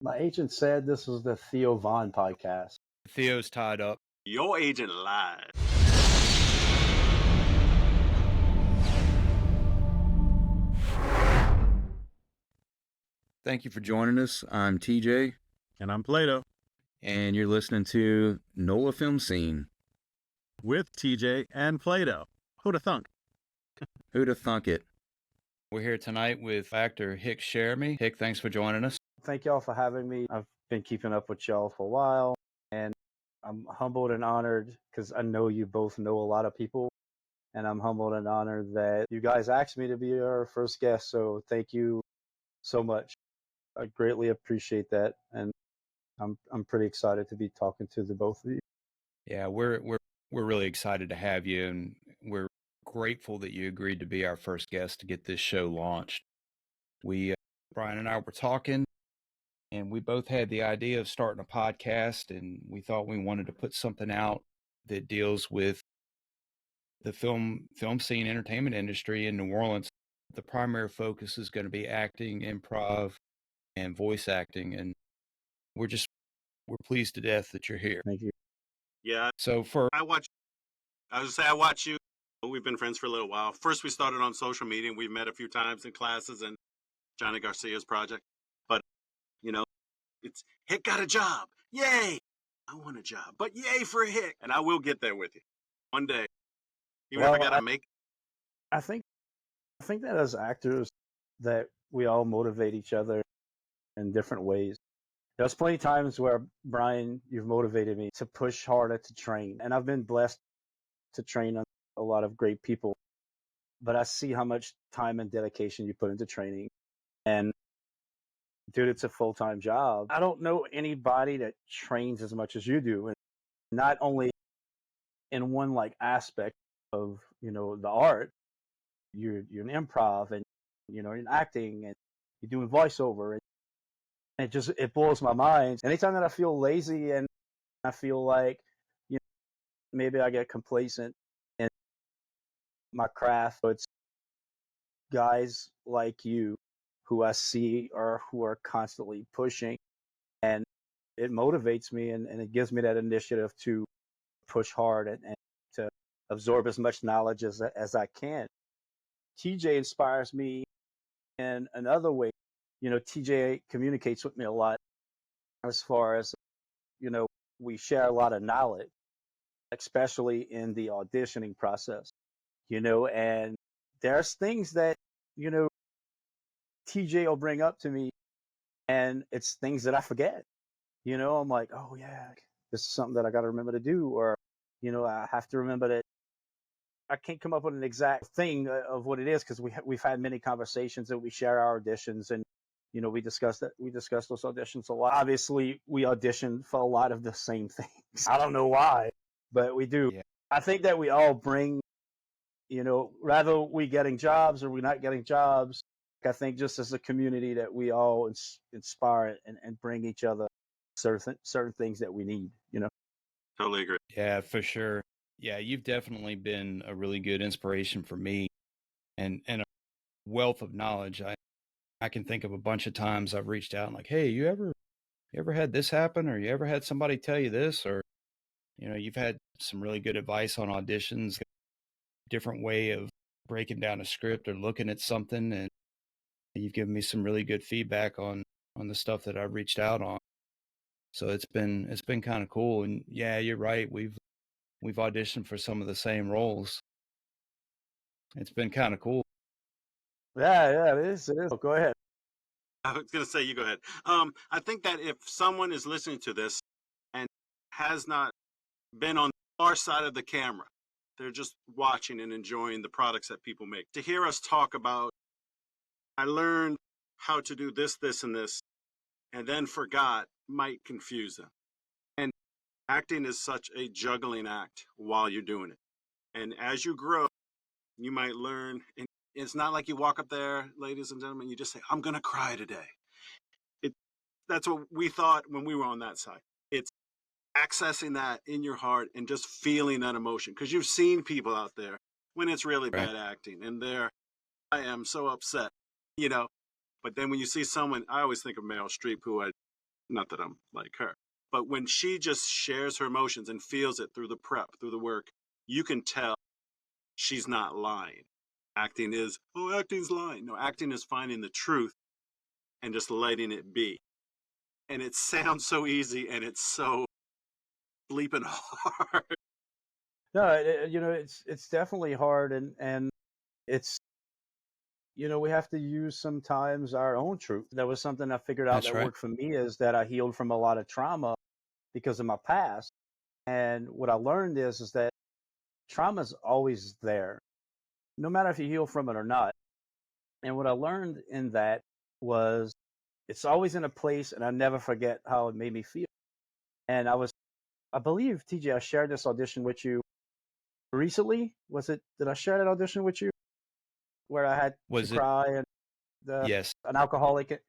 My agent said this was the Theo Vaughn podcast. Theo's tied up. Your agent lied. Thank you for joining us. I'm TJ. And I'm Plaideau. And you're listening to NOLA Film Scene. With TJ and Plaideau. Who'da thunk? Who'da thunk it? We're here tonight with actor Hick Cheramie. Hick, thanks for joining us. Thank y'all for having me. I've been keeping up with y'all for a while, and I'm humbled and honored because I know you both know a lot of people, and I'm humbled and honored that you guys asked me to be our first guest. So thank you so much. I greatly appreciate that, and I'm pretty excited to be talking to the both of you. Yeah, we're really excited to have you, and we're grateful that you agreed to be our first guest to get this show launched. Brian and I were talking, and we both had the idea of starting a podcast, and we thought we wanted to put something out that deals with the film scene entertainment industry in New Orleans. The primary focus is going to be acting, improv, and voice acting, and we're pleased to death that you're here. Thank you. Yeah. So I watch you. We've been friends for a little while. First, we started on social media, and we've met a few times in classes and Johnny Garcia's project. But, it's Hick got a job. Yay! I want a job. But yay for Hick. And I will get there with you one day. You ever got to make. I think that as actors that we all motivate each other in different ways. There's plenty of times where, Brian, you've motivated me to push harder to train. And I've been blessed to train a lot of great people. But I see how much time and dedication you put into training. And, dude, it's a full-time job. I don't know anybody that trains as much as you do. And not only in one aspect of, the art, you're in improv and, in acting and you're doing voiceover. And it blows my mind. Anytime that I feel lazy and I feel like, maybe I get complacent in my craft, but it's guys like you who I see who are constantly pushing, and it motivates me and it gives me that initiative to push hard and to absorb as much knowledge as I can. TJ inspires me in another way. TJ communicates with me a lot as far as, we share a lot of knowledge, especially in the auditioning process, and there's things that, TJ will bring up to me and it's things that I forget. I'm like, oh yeah, this is something that I got to remember to do, or, I have to remember that I can't come up with an exact thing of what it is because we've had many conversations and we share our auditions and, we discuss those auditions a lot. Obviously, we audition for a lot of the same things. I don't know why, but we do. Yeah. I think that we all bring, rather we getting jobs or we're not getting jobs, I think just as a community that we all inspire and bring each other certain things that we need, Totally agree. Yeah, for sure. Yeah, you've definitely been a really good inspiration for me and a wealth of knowledge. I can think of a bunch of times I've reached out and like, hey, you ever had this happen, or you ever had somebody tell you this, or, you've had some really good advice on auditions, different way of breaking down a script or looking at something. And you've given me some really good feedback on the stuff that I've reached out on. So it's been kind of cool. And yeah, you're right. We've auditioned for some of the same roles. It's been kind of cool. Yeah, it is. Oh, go ahead. I was going to say, you go ahead. I think that if someone is listening to this and has not been on our side of the camera, they're just watching and enjoying the products that people make. To hear us talk about, I learned how to do this, this, and this, and then forgot, might confuse them. And acting is such a juggling act while you're doing it. And as you grow, you might learn. And it's not like you walk up there, ladies and gentlemen, you just say, I'm going to cry today. That's what we thought when we were on that side. It's accessing that in your heart and just feeling that emotion. Because you've seen people out there when it's really bad acting and I am so upset, But then when you see someone, I always think of Meryl Streep, who I not that I'm like her, but when she just shares her emotions and feels it through the prep, through the work, you can tell she's not lying. Acting's lying. No, acting is finding the truth and just letting it be. And it sounds so easy, and it's so bleeping hard. No, it's definitely hard, and it's, we have to use sometimes our own truth. That was something I figured out That's that right. worked for me, is that I healed from a lot of trauma because of my past. And what I learned is that trauma's always there, no matter if you heal from it or not. And what I learned in that was it's always in a place, and I never forget how it made me feel. And I believe, TJ, I shared this audition with you recently. Did I share that audition with you where I had to Was it? cry and Yes. an alcoholic?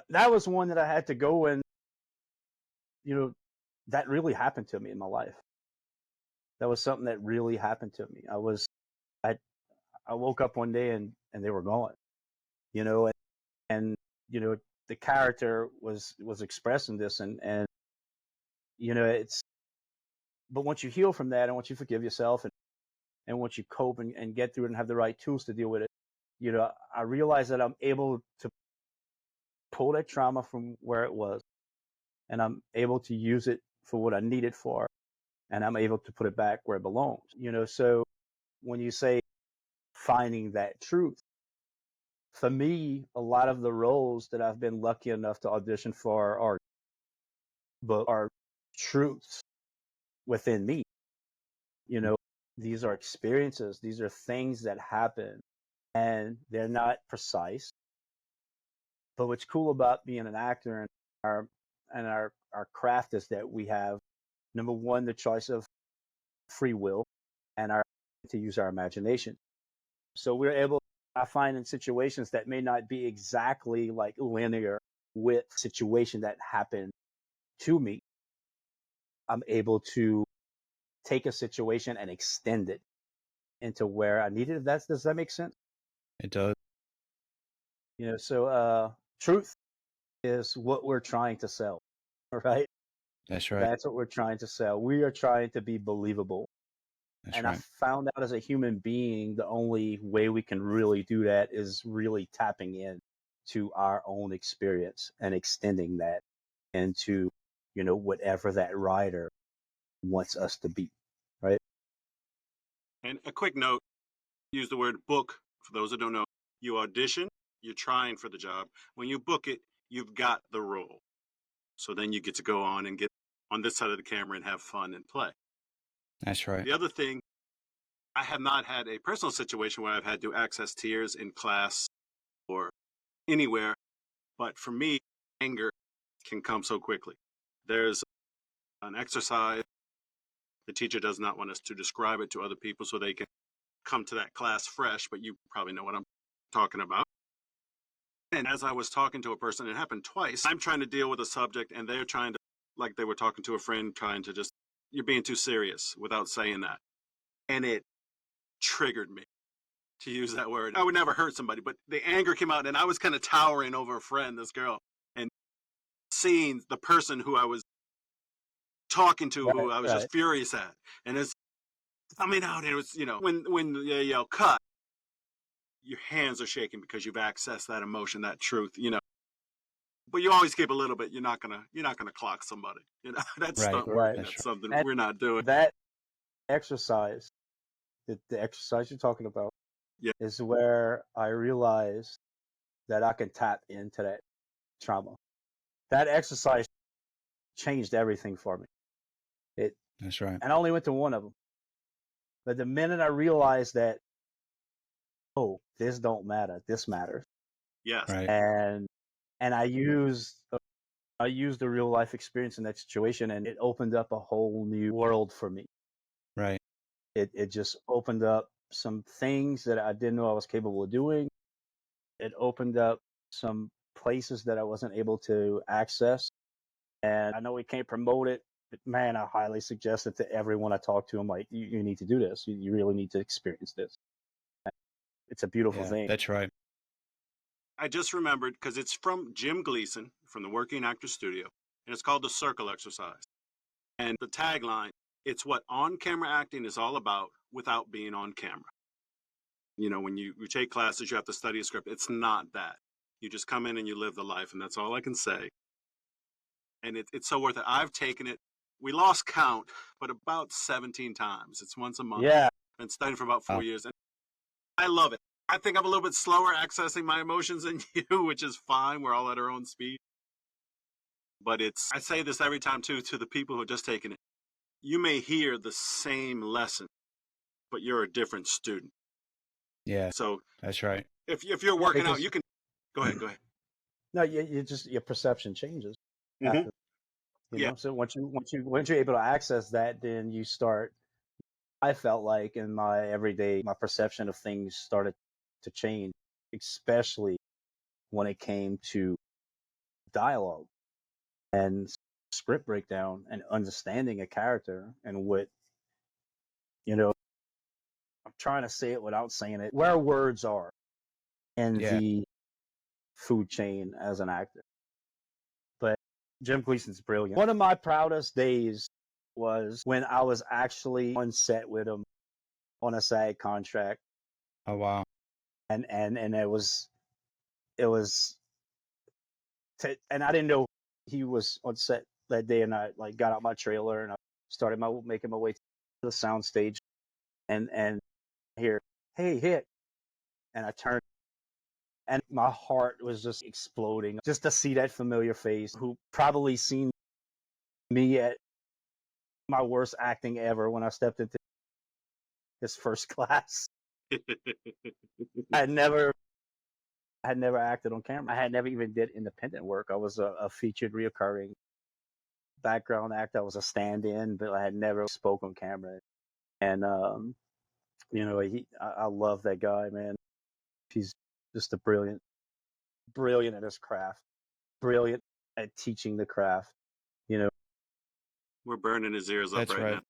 That was one that I had to go and, that really happened to me in my life. That was something that really happened to me. I woke up one day and they were gone, and the character was expressing this, and it's, but once you heal from that, and once you forgive yourself, and once you cope and get through it and have the right tools to deal with it, I realize that I'm able to pull that trauma from where it was, and I'm able to use it for what I need it for, and I'm able to put it back where it belongs. So when you say finding that truth, for me, a lot of the roles that I've been lucky enough to audition for are truths within me. These are experiences, these are things that happen, and they're not precise. But what's cool about being an actor and our craft is that we have, number one, the choice of free will, and to use our imagination. So we're able, I find, in situations that may not be exactly like linear with situation that happened to me, I'm able to take a situation and extend it into where I need it. Does that make sense? It does. So truth is what we're trying to sell, right? That's right. That's what we're trying to sell. We are trying to be believable. That's And right. I found out as a human being, the only way we can really do that is really tapping in to our own experience and extending that into, whatever that writer wants us to be, right? And a quick note, use the word book. For those that don't know, you audition, you're trying for the job. When you book it, you've got the role. So then you get to go on and get on this side of the camera and have fun and play. That's right. The other thing, I have not had a personal situation where I've had to access tears in class or anywhere. But for me, anger can come so quickly. There's an exercise. The teacher does not want us to describe it to other people so they can come to that class fresh, but you probably know what I'm talking about. And as I was talking to a person, it happened twice. I'm trying to deal with a subject and they're trying to, like they were talking to a friend, trying to just, you're being too serious without saying that. And it triggered me, to use that word. I would never hurt somebody, but the anger came out and I was kind of towering over a friend, this girl, and seeing the person who I was talking to, who I was Right. just furious at. And it's coming out. And it was, when they yell cut, your hands are shaking because you've accessed that emotion, that truth, But you always keep a little bit. You're not gonna clock somebody. That's Right. stunt work, Right. and That's that's right. something And we're not doing. that exercise, the exercise you're talking about, Yeah. is where I realized that I can tap into that trauma. That exercise changed everything for me. That's right. And I only went to one of them. But the minute I realized that, oh, this don't matter, this matters, Yes. Right. and I used the real life experience in that situation, and it opened up a whole new world for me. Right. It just opened up some things that I didn't know I was capable of doing. It opened up some places that I wasn't able to access. And I know we can't promote it, but man, I highly suggest it to everyone I talk to. I'm like, you need to do this. You really need to experience this. It's a beautiful Yeah. thing. That's right. I just remembered because it's from Jim Gleason from the Working Actor Studio, and it's called the Circle Exercise. And the tagline, it's what on-camera acting is all about without being on camera. You know, when you take classes, you have to study a script. It's not that. You just come in and you live the life, and that's all I can say. And it's so worth it. I've taken it, we lost count, but about 17 times. It's once a month. Yeah. Been studying for about 4 Wow. years, and I love it. I think I'm a little bit slower accessing my emotions than you, which is fine. We're all at our own speed. But I say this every time, too, to the people who have just taken it. You may hear the same lesson, but you're a different student. Yeah, So that's right. if you're working out, because you can go ahead. no, you just your perception changes Mhm. after, you Yeah. know. So once you're able to access that, then you start. I felt like in my everyday, my perception of things started to change, especially when it came to dialogue and script breakdown and understanding a character and what, you know, I'm trying to say it without saying it, where words are in Yeah. the food chain as an actor. But Jim Gleason's brilliant. One of my proudest days was when I was actually on set with him on a SAG contract, Oh, wow. and it was and I didn't know he was on set that day, and I like got out my trailer and I started making my way to the sound stage, and hear, "Hey, Hick," and I turned, and my heart was just exploding just to see that familiar face who probably seen me at my worst acting ever when I stepped into his first class. I had never acted on camera. I had never even did independent work. I was a featured reoccurring background actor. I was a stand-in, but I had never spoke on camera. And you know, I love that guy, man. He's just brilliant at his craft, brilliant at teaching the craft. You know, We're burning his ears up That's right right. now.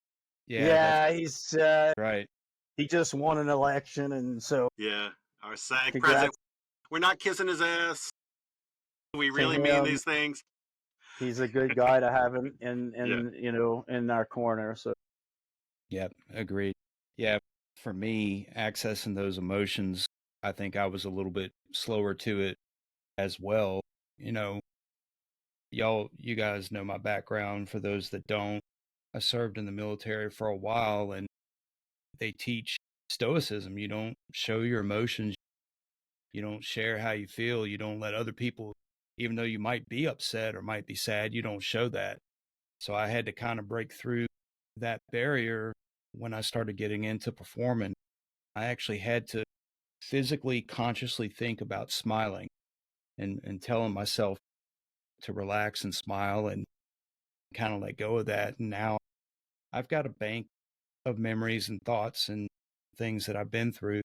Yeah, he's that's right. he just won an election, and so Yeah. Our SAG president. congrats We're not kissing his ass. We to really mean him. these things. He's a good guy to have Yeah. you know, in our corner. So Yep, agreed. Yeah, for me, accessing those emotions, I think I was a little bit slower to it as well. You know, you guys know my background. For those that don't, I served in the military for a while, and they teach stoicism. You don't show your emotions. You don't share how you feel. You don't let other people, even though you might be upset or might be sad, you don't show that. So I had to kind of break through that barrier when I started getting into performing. I actually had to physically, consciously think about smiling and telling myself to relax and smile and kind of let go of that. And now I've got a bank of memories and thoughts and things that I've been through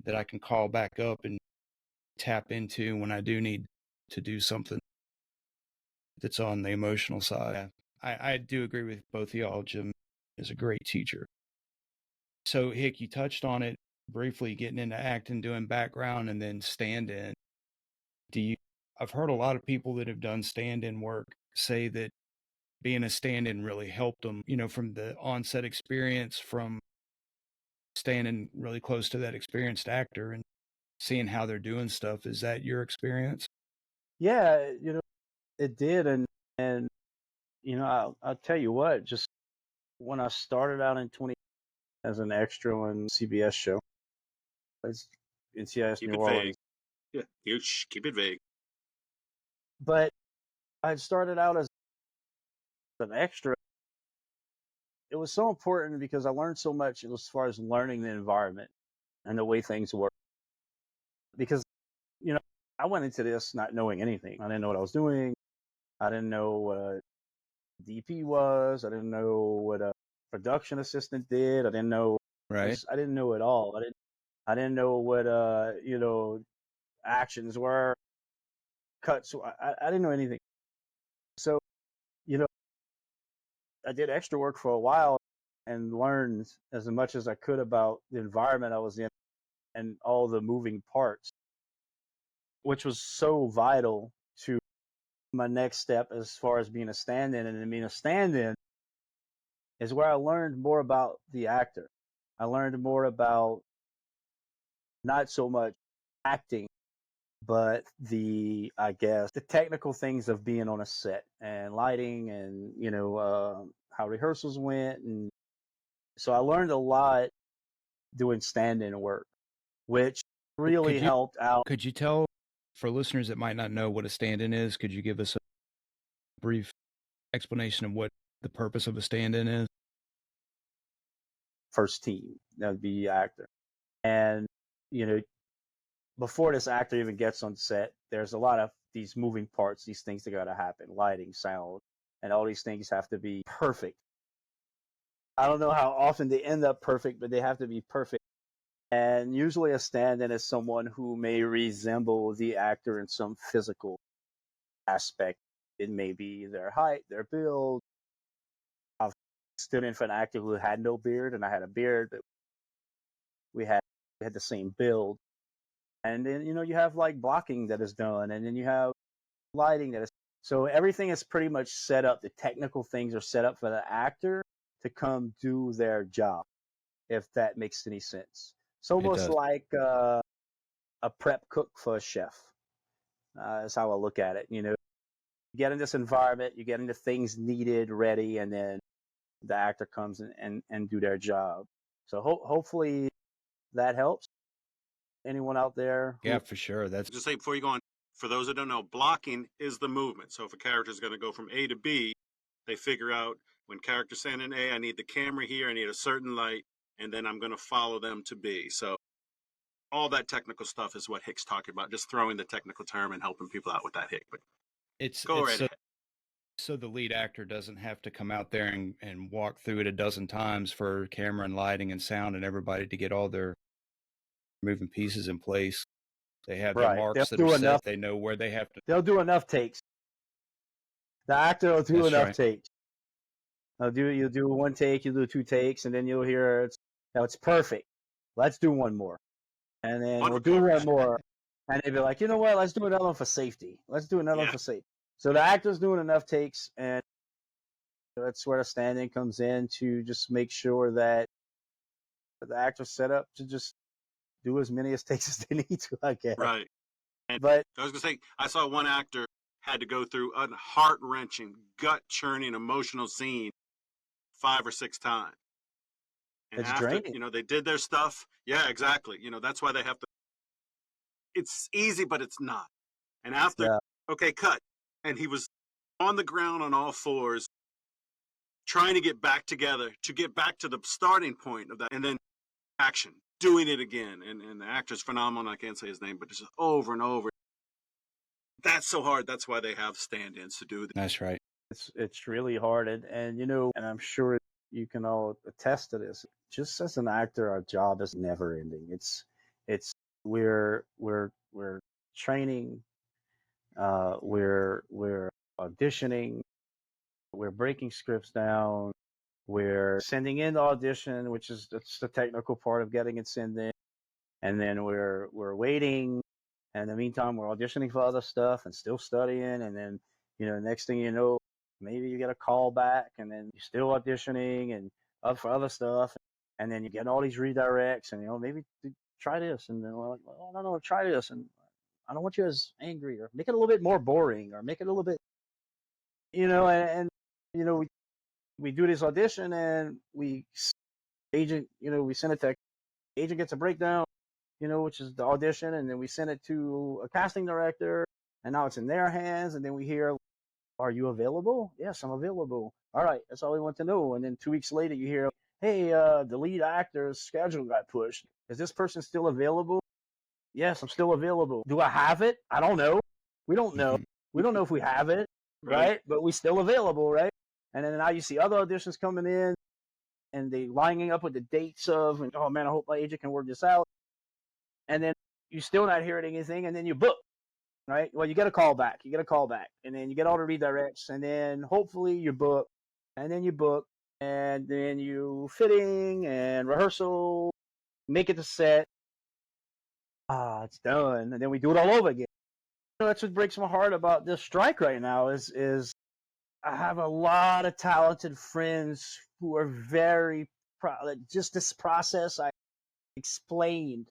that I can call back up and tap into when I do need to do something that's on the emotional side. I do agree with both of y'all. Jim is a great teacher. So, Hick, you touched on it briefly, getting into acting, doing background, and then stand-in. I've heard a lot of people that have done stand-in work say that being a stand-in really helped them, you know, from the onset experience, from standing really close to that experienced actor and seeing how they're doing stuff. Is that your experience? yeah, you know, it did, and you know, I'll tell you what, just when I started out in 20 as an extra on CBS show, it's NCIS Keep New it vague. Orleans, Yeah. Keep it vague. but I started out as an extra. It was so important because I learned so much as far as learning the environment and the way things work. Because, you know, I went into this not knowing anything. I didn't know what I was doing. I didn't know what a DP was. I didn't know what a production assistant did. I didn't know. Right. I didn't know it all. I didn't know what you know, actions were, cuts. I didn't know anything. So, you know, I did extra work for a while and learned as much as I could about the environment I was in and all the moving parts. which was so vital to my next step as far as being a stand-in. And being a stand-in is where I learned more about the actor. I learned more about not so much acting, but I guess, the technical things of being on a set and lighting and, how rehearsals went. And so I learned a lot doing stand-in work, which really helped out. Could you tell, for listeners that might not know what a stand-in is, could you give us a brief explanation of what the purpose of a stand-in is? First team, that would be the actor. And, before this actor even gets on set, there's a lot of these moving parts, these things that got to happen, lighting, sound, and all these things have to be perfect. I don't know how often they end up perfect, but they have to be perfect. And usually a stand-in is someone who may resemble the actor in some physical aspect. It may be their height, their build. I've stood in for an actor who had no beard, and I had a beard, but we had the same build. And then, you have like blocking that is done, and then you have lighting that is. So everything is pretty much set up. The technical things are set up for the actor to come do their job, if that makes any sense. It's almost like a prep cook for a chef. That's how I look at it. You get in this environment, you get into things needed, ready, and then the actor comes and do their job. So hopefully that helps. Anyone out there? Yeah, for sure. Just say before you go on, for those that don't know, blocking is the movement. So if a character is going to go from A to B, they figure out when character's standing in A, I need the camera here, I need a certain light, and then I'm going to follow them to B. So all that technical stuff is what Hick's talking about, just throwing the technical term and helping people out with that, Hick. But go right ahead. So the lead actor doesn't have to come out there and walk through it a dozen times for camera and lighting and sound and everybody to get all their moving pieces in place. They have their marks that are set. They know where they have to. They'll do enough takes. The actor will do enough takes. You'll do one take, you'll do 2 takes, and then you'll hear it's perfect. Let's do one more. And then we'll do one more. And they'll be like, you know what? Let's do another one for safety. Let's do another one for safety. So the actor's doing enough takes, and that's where the stand-in comes in to just make sure that the actor's set up to just do as many takes as they need to, I guess. Right. But I was going to say, I saw one actor had to go through a heart-wrenching, gut-churning, emotional scene 5 or 6 times. And it's draining. They did their stuff. Yeah, exactly. That's why they have to. It's easy, but it's not. And after, okay, cut. And he was on the ground on all fours, trying to get back together, to get back to the starting point of that. And then action, doing it again. And the actor's phenomenal. I can't say his name, but it's just over and over. That's so hard. That's why they have stand-ins to do that. That's right. It's really hard. And and I'm sure you can all attest to this. Just as an actor, our job is never ending. We're training, we're auditioning, we're breaking scripts down, we're sending in the audition, that's the technical part of getting it sent in, and then we're waiting, and in the meantime we're auditioning for other stuff and still studying, and then next thing you know, maybe you get a call back, and then you're still auditioning and up for other stuff, and then you get all these redirects, and maybe try this, and then we're like, well, I don't know, try this, and I don't want you as angry, or make it a little bit more boring, or make it a little bit, and we do this audition, and we send it to agent, gets a breakdown, which is the audition, and then we send it to a casting director, and now it's in their hands, and then we hear, are you available? Yes, I'm available. All right, that's all we want to know. And then 2 weeks later, you hear, hey, the lead actor's schedule got pushed. Is this person still available? Yes, I'm still available. Do I have it? I don't know. We don't know. We don't know if we have it, right? But we still available, right? And then now you see other auditions coming in, and they lining up with the dates of, and, oh man, I hope my agent can work this out. And then you still not hearing anything, and then you book, right? Well, you get a call back. And then you get all the redirects, and then hopefully you book, and then you fitting and rehearsal, make it to set. It's done. And then we do it all over again. That's what breaks my heart about this strike right now is I have a lot of talented friends who are very proud. Just this process I explained,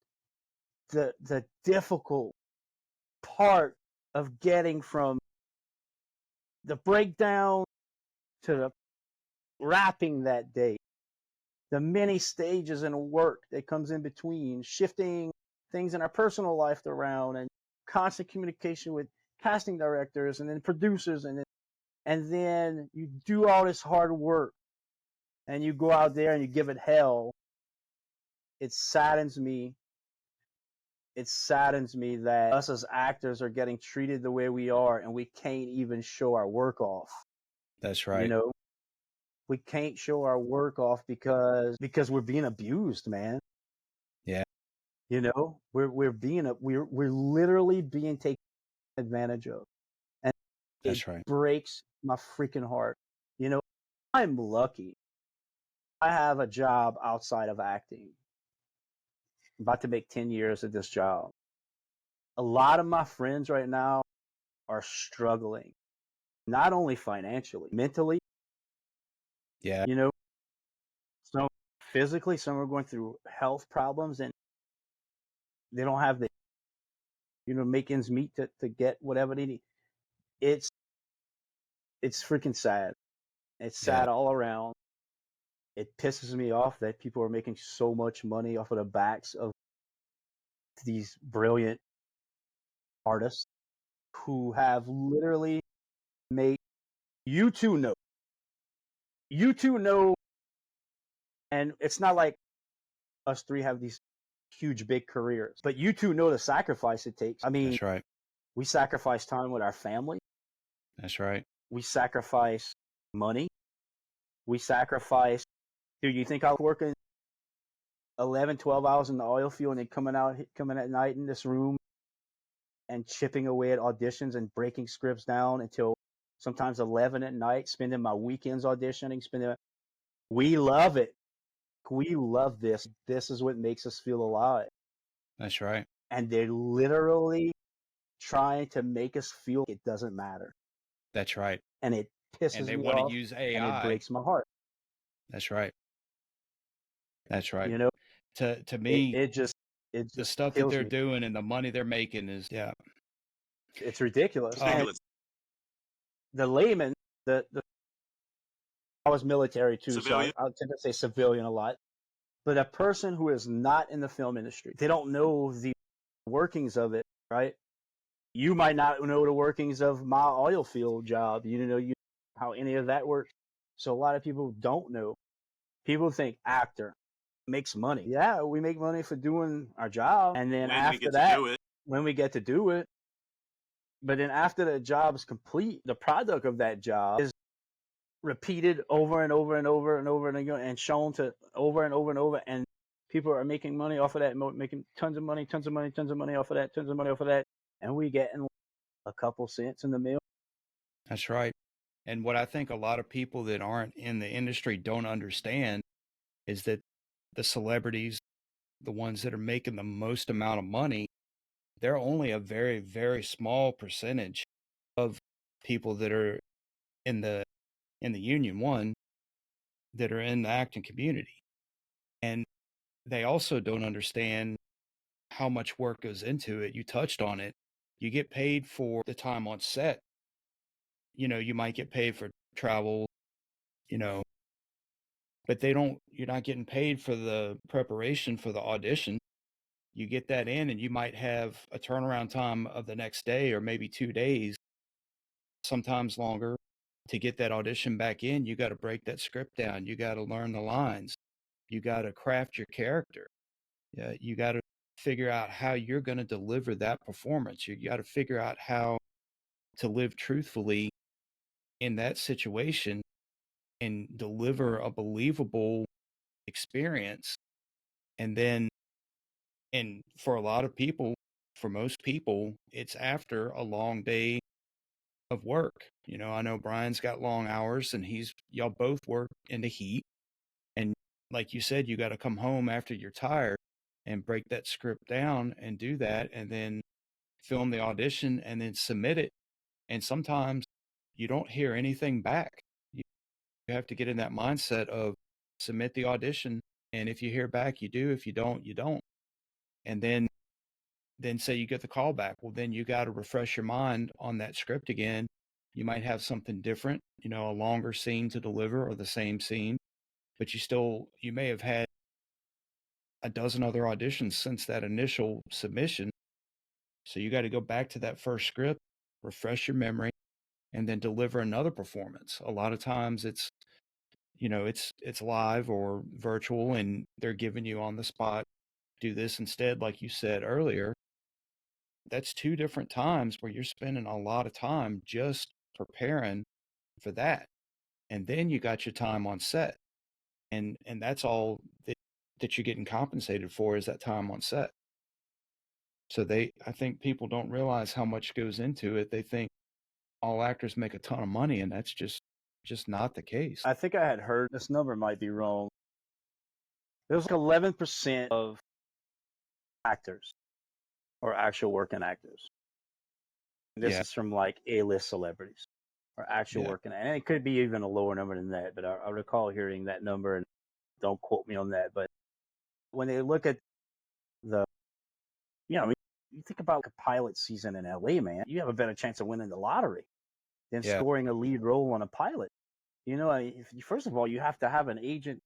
the difficult part of getting from the breakdown to the wrapping that day, the many stages and work that comes in between, shifting things in our personal life around, and constant communication with casting directors and then producers, and then you do all this hard work and you go out there and you give it hell. It saddens me. It saddens me that us as actors are getting treated the way we are, and we can't even show our work off. That's You right. know, we can't show our work off because we're being abused, man. Yeah. You know, we're literally being taken advantage of, and it That's right. breaks my freaking heart. You know, I'm lucky. I have a job outside of acting. I'm about to make 10 years of this job. A lot of my friends right now are struggling, not only financially, mentally, Yeah. you know, some physically, some are going through health problems and they don't have the, make ends meet to get whatever they need. It's freaking sad. It's sad Yeah. all around. It pisses me off that people are making so much money off of the backs of these brilliant artists who have literally made, you two know, and it's not like us three have these huge big careers, but you two know the sacrifice it takes. I mean, That's right. we sacrifice time with our family. That's right. We sacrifice money. We sacrifice, dude, you think I was working 11, 12 hours in the oil field and then coming at night in this room and chipping away at auditions and breaking scripts down until sometimes 11 at night, spending my weekends auditioning, we love it. We love this. This is what makes us feel alive. That's right. And they're literally trying to make us feel it doesn't matter. That's right. And it And pisses they me want to off use and it AI. breaks my heart. That's right. That's right. You know, To me, it just the stuff that kills they're me. doing and the money they're making is, yeah. It's ridiculous. It's And ridiculous. the layman, I was military too, Civilian? so I tend to say civilian a lot. But a person who is not in the film industry, they don't know the workings of it, right? You might not know the workings of my oil field job. You know how any of that works. So a lot of people don't know. People think actor makes money. Yeah, we make money for doing our job, and then When we after get that, to do it, when we get to do it, but then after the job is complete, the product of that job is repeated over and over and over and over and again, and shown to over and over and over, and people are making money off of that, making tons of money off of that, and we getting a couple cents in the mail. That's right. And what I think a lot of people that aren't in the industry don't understand is that the celebrities, the ones that are making the most amount of money, they're only a very, very small percentage of people that are in the union one that are in the acting community. And they also don't understand how much work goes into it. You touched on it. You get paid for the time on set. You might get paid for travel, but you're not getting paid for the preparation for the audition. You get that in and you might have a turnaround time of the next day or maybe 2 days, sometimes longer. To get that audition back in, you got to break that script down. You got to learn the lines. You got to craft your character. You got to figure out how you're going to deliver that performance. You got to figure out how to live truthfully in that situation and deliver a believable experience. And then, and for a lot of people, for most people, it's after a long day of work. I know Brian's got long hours and y'all both work in the heat. And like you said, you got to come home after you're tired and break that script down and do that. And then film the audition and then submit it. And sometimes you don't hear anything back. You have to get in that mindset of submit the audition. And if you hear back, you do. If you don't, you don't. And then say you get the call back. Well, then you got to refresh your mind on that script again. You might have something different, a longer scene to deliver or the same scene, but you may have had a dozen other auditions since that initial submission. So you got to go back to that first script, refresh your memory, and then deliver another performance. A lot of times it's live or virtual, and they're giving you on the spot, do this instead, like you said earlier. That's 2 different times where you're spending a lot of time just preparing for that. And then you got your time on set. And that's all that you're getting compensated for, is that time on set. So I think people don't realize how much goes into it. They think all actors make a ton of money, and that's just not the case. I think I had heard, this number might be wrong. There's like 11% of actors or actual working actors. This is from like A-list celebrities or actual working, and it could be even a lower number than that, but I recall hearing that number, and don't quote me on that. But when they look at the, you think about a pilot season in LA, man, you have a better chance of winning the lottery than scoring a lead role on a pilot. First of all, you have to have an agent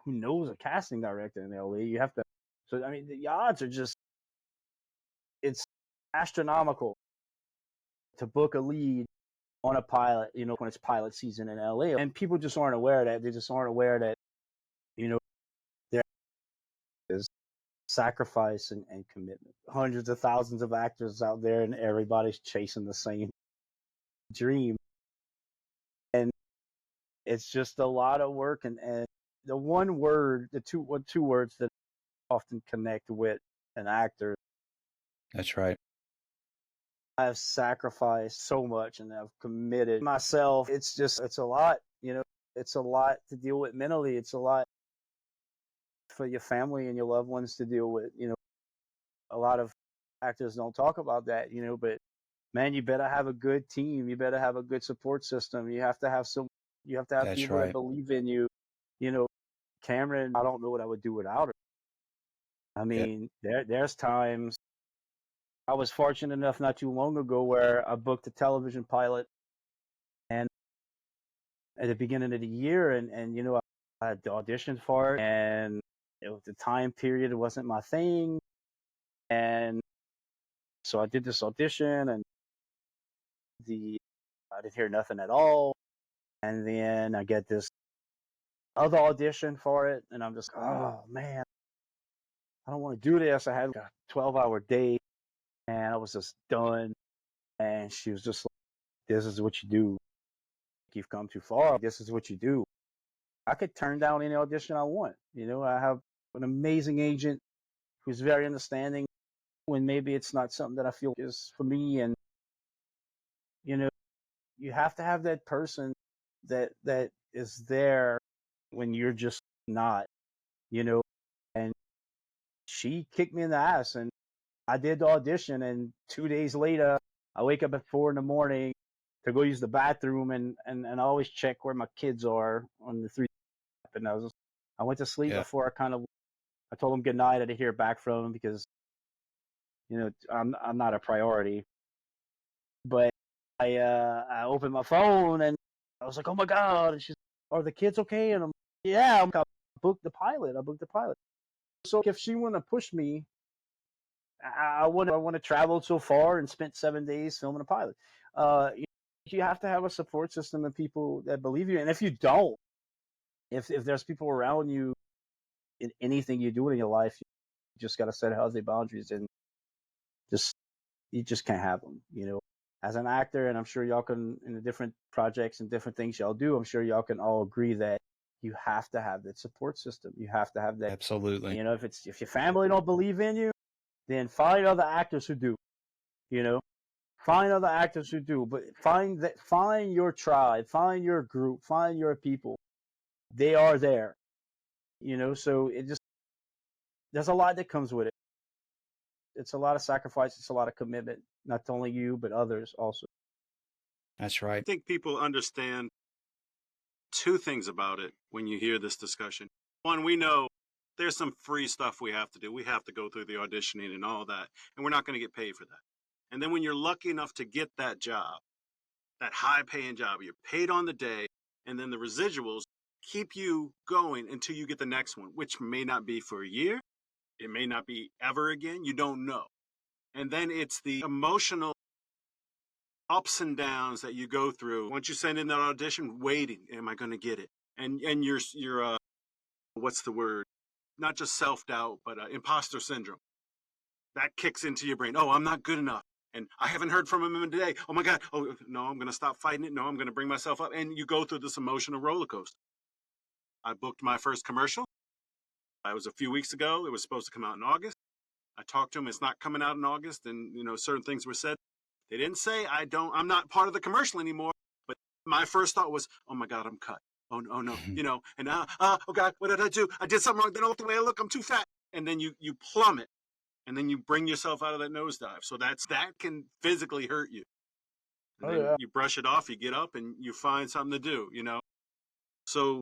who knows a casting director in LA. You have to, so I mean, the odds are just, it's astronomical to book a lead on a pilot, when it's pilot season in LA. And people just aren't aware of that. They just aren't aware that, there is sacrifice and commitment. Hundreds of thousands of actors out there, and everybody's chasing the same dream. And it's just a lot of work. And the one word, the two words that often connect with an actor. That's right. I've sacrificed so much, and I've committed myself. It's a lot, it's a lot to deal with mentally. It's a lot for your family and your loved ones to deal with. A lot of actors don't talk about that, but man, you better have a good team. You better have a good support system. You have to have That's people right. that believe in you. Cameron, I don't know what I would do without her. I mean, there's times, I was fortunate enough not too long ago where I booked a television pilot, and at the beginning of the year, and I had auditioned for it, and the time period wasn't my thing, and so I did this audition, and I didn't hear nothing at all, and then I get this other audition for it, and I'm just, oh man, I don't want to do this. I had a 12-hour day, and I was just done, and she was just like, this is what you do. You've come too far. This is what you do. I could turn down any audition I want. I have an amazing agent who's very understanding when maybe it's not something that I feel is for me. And, you have to have that person that is there when you're just not, and she kicked me in the ass, and I did the audition, and 2 days later, I wake up at 4 a.m. to go use the bathroom, and I always check where my kids are on the 3. And I went to sleep before I told them good night. I didn't hear back from them because, I'm not a priority. But I opened my phone, and I was like, oh my God. And she's, are the kids okay? And I'm, yeah, I booked the pilot. So if she want to push me, I want to travel so far and spent 7 days filming a pilot. You have to have a support system and people that believe you. And if you don't, if there's people around you in anything you do in your life, you just got to set healthy boundaries, and you just can't have them, As an actor, and I'm sure y'all can, in the different projects and different things y'all do, I'm sure y'all can all agree that you have to have that support system. You have to have that. Absolutely. If your family don't believe in you, then find other actors who do. Find other actors who do, but find your tribe, find your group, find your people. They are there. So there's a lot that comes with it. it's a lot of sacrifice. It's a lot of commitment, not only you, but others also. That's I right. think people understand two things about it when you hear this discussion. One, we know there's some free stuff we have to do. We have to go through the auditioning and all that, and we're not going to get paid for that. And then when you're lucky enough to get that job, that high paying job, you're paid on the day, and then the residuals keep you going until you get the next one, which may not be for a year. It may not be ever again. You don't know. And then it's the emotional ups and downs that you go through once you send in that audition, waiting, am I going to get it? And you're what's the word? Not just self-doubt, but imposter syndrome. That kicks into your brain. Oh, I'm not good enough. And I haven't heard from him today. Oh my God. Oh no, I'm going to stop fighting it. No, I'm going to bring myself up. And you go through this emotional roller coaster. I booked my first commercial. It was a few weeks ago. It was supposed to come out in August. I talked to him. It's not coming out in August. And, certain things were said. They didn't say I'm not part of the commercial anymore. But my first thought was, oh my God, I'm cut. Oh no, and oh God, what did I do? I did something wrong. They don't look the way I look. I'm too fat. And then you plummet, and then you bring yourself out of that nosedive. So that can physically hurt you. And then you brush it off. You get up and you find something to do. So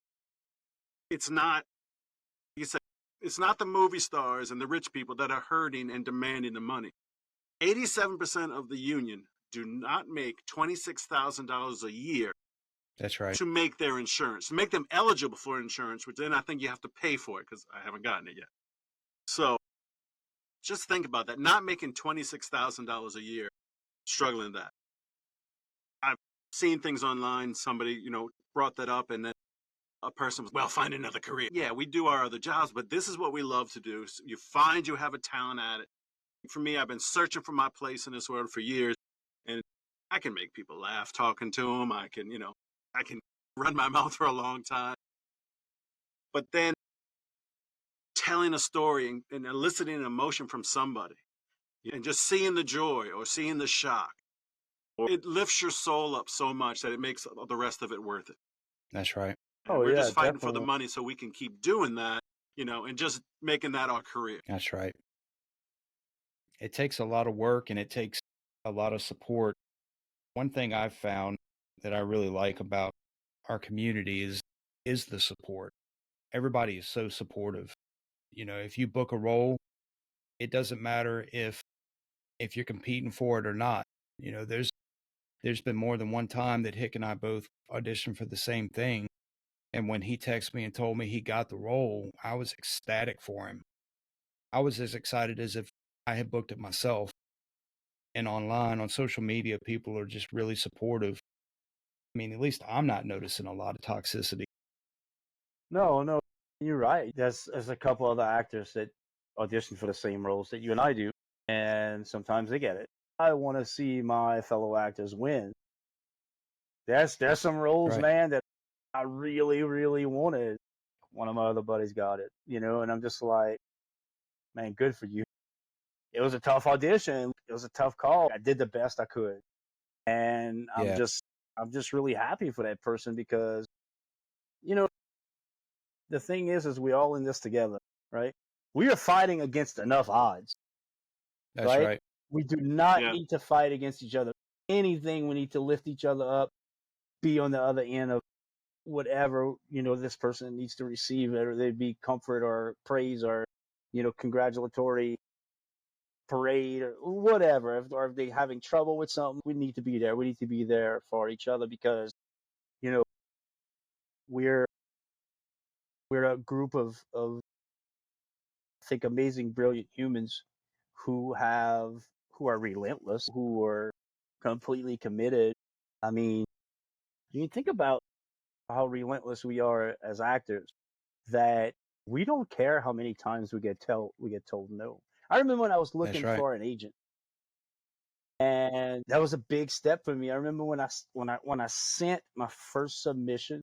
it's not, like you said, it's not the movie stars and the rich people that are hurting and demanding the money. 87% of the union do not make $26,000 a year. That's right. To make their insurance, to make them eligible for insurance, which then I think you have to pay for it because I haven't gotten it yet. So just think about that. Not making $26,000 a year, struggling with that. I've seen things online. Somebody, brought that up, and then a person was, well, find another career. Yeah, we do our other jobs, but this is what we love to do. So you find you have a talent at it. For me, I've been searching for my place in this world for years, and I can make people laugh talking to them. I can run my mouth for a long time. But then telling a story and eliciting an emotion from somebody and just seeing the joy or seeing the shock, it lifts your soul up so much that it makes the rest of it worth it. That's right. And we're just fighting for the money so we can keep doing that, and just making that our career. That's right. It takes a lot of work and it takes a lot of support. One thing I've found that I really like about our community is the support. Everybody is so supportive. If you book a role, it doesn't matter if you're competing for it or not. There's been more than one time that Hick and I both auditioned for the same thing. And when he texted me and told me he got the role, I was ecstatic for him. I was as excited as if I had booked it myself. And online, on social media, people are just really supportive. I mean, at least I'm not noticing a lot of toxicity. No, you're right. There's a couple other actors that audition for the same roles that you and I do, and sometimes they get it. I want to see my fellow actors win. There's some roles, Right. man, that I really, really wanted. One of my other buddies got it, and I'm just like, man, good for you. It was a tough audition. It was a tough call. I did the best I could, and I'm just really happy for that person because, the thing is we all in this together, right? We are fighting against enough odds. That's right? right. We do not need to fight against each other. Anything, we need to lift each other up, be on the other end of whatever, this person needs to receive, whether they be comfort or praise or, congratulatory parade or whatever. Or if they're having trouble with something, we need to be there. We need to be there for each other because, we're a group of I think amazing, brilliant humans who are relentless, who are completely committed. I mean, you think about how relentless we are as actors, that we don't care how many times we get told no. I remember when I was looking for an agent, and that was a big step for me. I remember when I sent my first submission,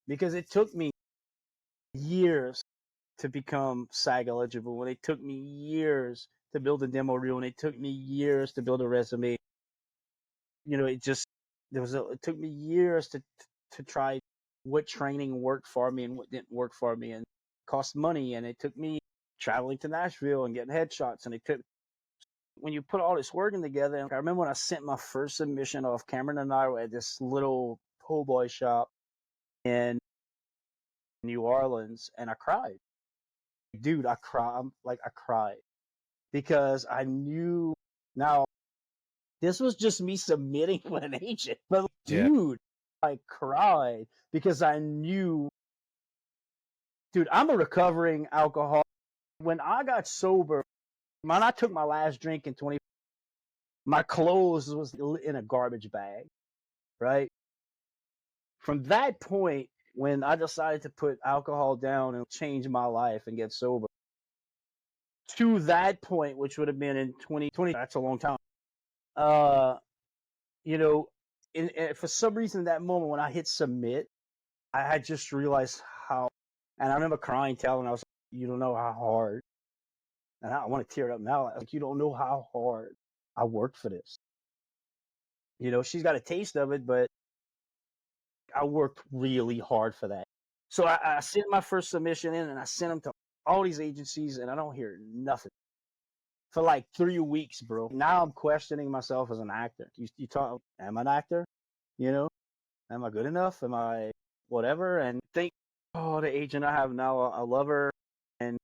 because it took me years to become SAG eligible, when it took me years to build a demo reel, and it took me years to build a resume. It took me years to try what training worked for me and what didn't work for me, and cost money. And it took me traveling to Nashville and getting headshots, and it took when you put all this work in together, and I remember when I sent my first submission off, Cameron and I were at this little po' boy shop in New Orleans, and I cried. Dude, I cried because I knew. Now, this was just me submitting with an agent, but Yeah. dude, I cried because I knew. Dude, I'm a recovering alcoholic. When I got sober, when I took my last drink in 20, my clothes was in a garbage bag, right? From that point, when I decided to put alcohol down and change my life and get sober, to that point, which would have been in 2020, that's a long time. You know, for some reason, that moment when I hit submit, I had just realized how, and I remember crying, telling, I was like, you don't know how hard, and I want to tear up now. Like, you don't know how hard I worked for this. You know, she's got a taste of it, but I worked really hard for that. So I sent my first submission in, and I sent them to all these agencies, and I don't hear nothing for like 3 weeks, bro. Now I'm questioning myself as an actor. You talk, am I an actor? You know, am I good enough? Am I whatever? And think, oh, the agent I have now, I love her, and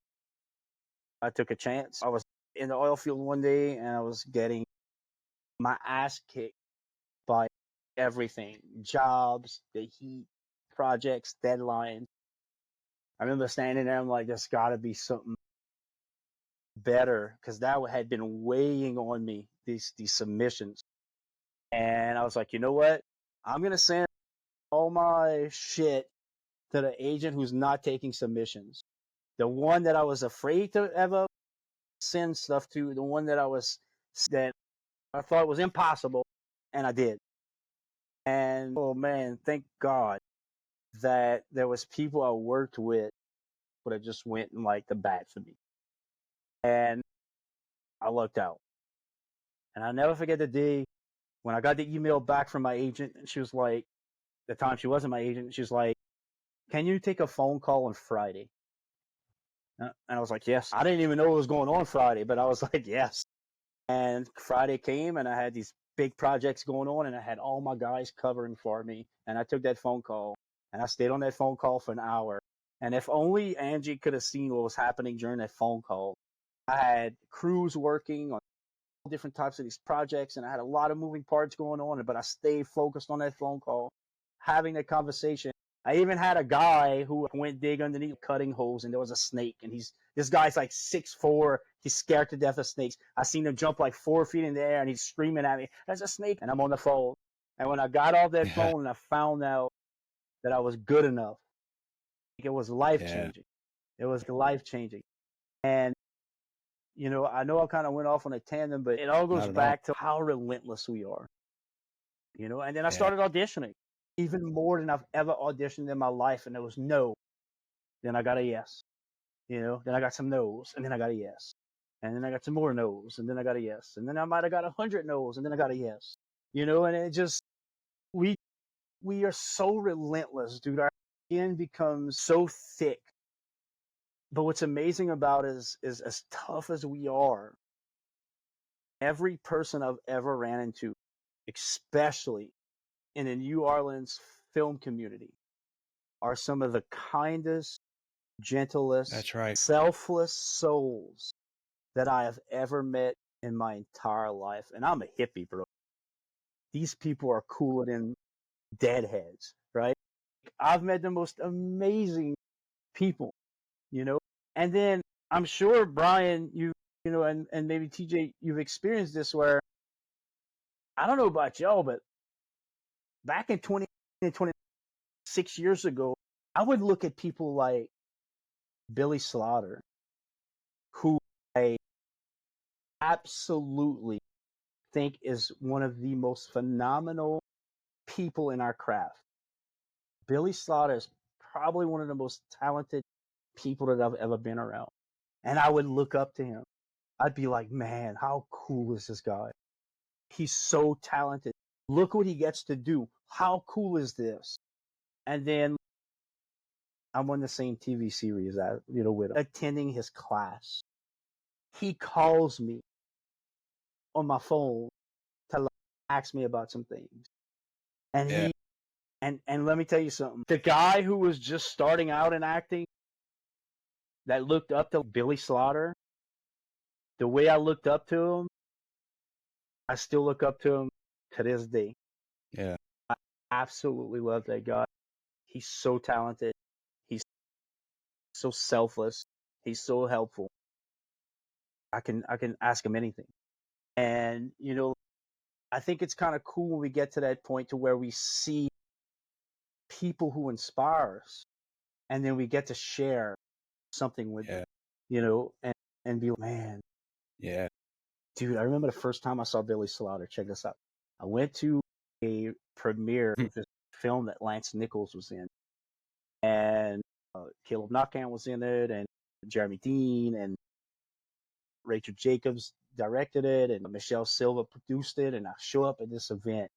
I took a chance. I was in the oil field one day, and I was getting my ass kicked by everything: jobs, the heat, projects, deadlines. I remember standing there, I'm like, there's got to be something better, because that had been weighing on me, these submissions. And I was like, you know what? I'm going to send all my shit to the agent who's not taking submissions. The one that I was afraid to ever send stuff to, the one that that I thought was impossible, and I did. And oh man, thank God that there was people I worked with that just went and like the bat for me. And I lucked out. And I'll never forget the day when I got the email back from my agent, and she was like, the time she wasn't my agent, she was like, can you take a phone call on Friday? And I was like, yes. I didn't even know what was going on Friday, but I was like, yes. And Friday came, and I had these big projects going on, and I had all my guys covering for me. And I took that phone call, and I stayed on that phone call for an hour. And if only Angie could have seen what was happening during that phone call. I had crews working on different types of these projects, and I had a lot of moving parts going on, but I stayed focused on that phone call, having that conversation. I even had a guy who went dig underneath cutting holes, and there was a snake, and this guy's like 6'4", he's scared to death of snakes. I seen him jump like 4 feet in the air, and he's screaming at me, there's a snake, and I'm on the phone. And when I got off that phone and I found out that I was good enough, it was life-changing. It was life-changing. And you know I kind of went off on a tandem, but it all goes back to how relentless we are. You know, and then I started auditioning, even more than I've ever auditioned in my life, and there was no. Then I got a yes. You know, then I got some no's, and then I got a yes. And then I got some more no's, and then I got a yes. And then I might have got 100 no's, and then I got a yes. You know, and it just, we are so relentless, dude. Our skin becomes so thick. But what's amazing about it is as tough as we are, every person I've ever ran into, especially in the New Orleans film community, are some of the kindest, gentlest, That's right, selfless souls that I have ever met in my entire life. And I'm a hippie, bro. These people are cooler than deadheads, right? I've met the most amazing people, you know? And then I'm sure, Brian, and maybe TJ, you've experienced this where, I don't know about y'all, but back in 26 years ago, I would look at people like Billy Slaughter, who I absolutely think is one of the most phenomenal people in our craft. Billy Slaughter is probably one of the most talented people that I've ever been around. And I would look up to him. I'd be like, man, how cool is this guy? He's so talented. Look what he gets to do. How cool is this? And then I'm on the same TV series with him, attending his class. He calls me on my phone to like, ask me about some things. And Yeah. he and let me tell you something. The guy who was just starting out in acting that looked up to Billy Slaughter, the way I looked up to him, I still look up to him to this day. Yeah. I absolutely love that guy. He's so talented. He's so selfless. He's so helpful. I can ask him anything. And you know, I think it's kind of cool when we get to that point to where we see people who inspire us, and then we get to share something with them, you know, and be like, man, Yeah. dude, I remember the first time I saw Billy Slaughter. Check this out. I went to a premiere of this film that Lance Nichols was in, and Caleb Knockhand was in it, and Jeremy Dean, and Rachel Jacobs directed it, and Michelle Silva produced it. And I show up at this event,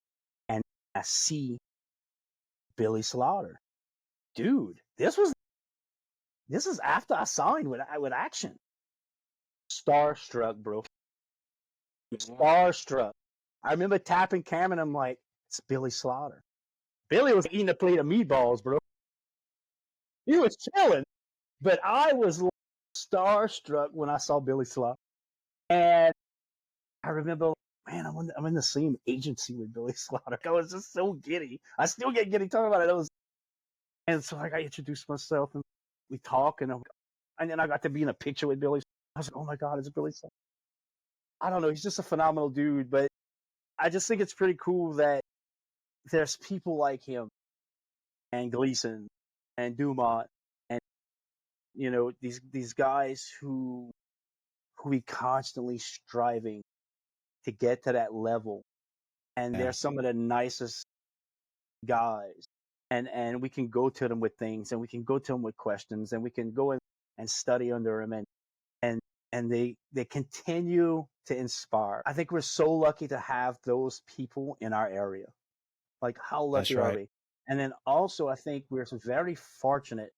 and I see Billy Slaughter. Dude, this is after I saw him with action. Starstruck, bro. Starstruck. I remember tapping camera and I'm like, it's Billy Slaughter. Billy was eating a plate of meatballs, bro. He was chilling. But I was starstruck when I saw Billy Slaughter. And I remember, man, I'm in the same agency with Billy Slaughter. I was just so giddy. I still get giddy talking about it. And so like, I introduced myself and we talk, and then I got to be in a picture with Billy. I was like, oh my God, it's Billy Slaughter. I don't know. He's just a phenomenal dude. But I just think it's pretty cool that there's people like him and Gleason and Dumont and, you know, these guys who be constantly striving to get to that level. And they're some of the nicest guys. And we can go to them with things, and we can go to them with questions, and we can go in and study under them, and they continue to inspire. I think we're so lucky to have those people in our area. Like, how lucky are we? And then also, I think we're very fortunate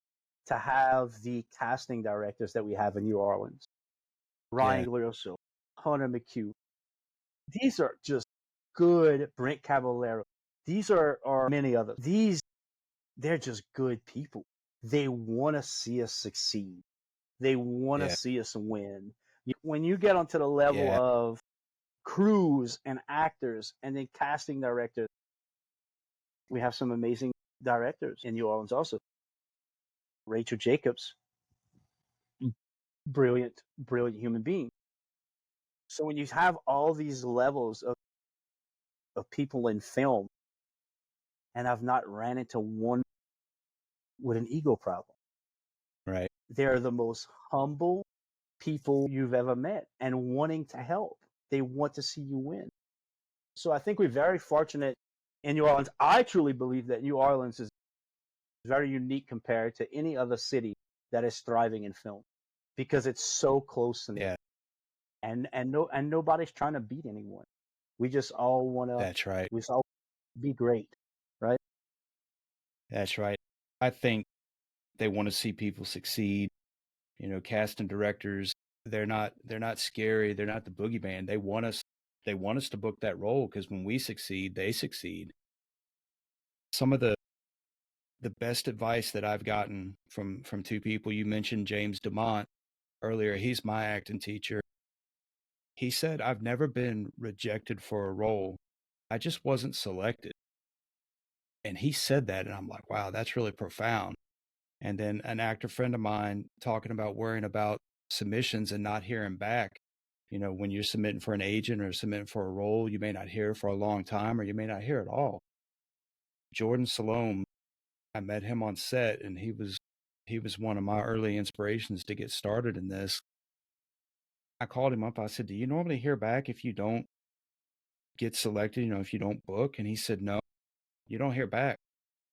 to have the casting directors that we have in New Orleans. Ryan Glioso, Hunter McHugh. These are just good. Brent Caballero. These are many others. They're just good people. They want to see us succeed. They want to see us win. When you get onto the level of crews and actors and then casting directors, we have some amazing directors in New Orleans also. Rachel Jacobs, brilliant human being. So when you have all these levels of people in film, and I've not ran into one with an ego problem. Right. They're the most humble people you've ever met and wanting to help. They want to see you win. So I think we're very fortunate in New Orleans. I truly believe that New Orleans is very unique compared to any other city that is thriving in film, because it's so close to them. And nobody's trying to beat anyone. We just all want to. That's right. We just all be great, right? That's right. I think they want to see people succeed. You know, casting directors, they're not scary. They're not the boogeyman. They want us to book that role, because when we succeed, they succeed. Some of the best advice that I've gotten from two people, you mentioned James Dumont earlier. He's my acting teacher. He said, I've never been rejected for a role. I just wasn't selected. And he said that, and I'm like, wow, that's really profound. And then an actor friend of mine talking about worrying about submissions and not hearing back. You know, when you're submitting for an agent or submitting for a role, you may not hear for a long time, or you may not hear at all. Jordan Salome, I met him on set, and he was one of my early inspirations to get started in this. I called him up. I said, do you normally hear back if you don't get selected, you know, if you don't book? And he said, no, you don't hear back.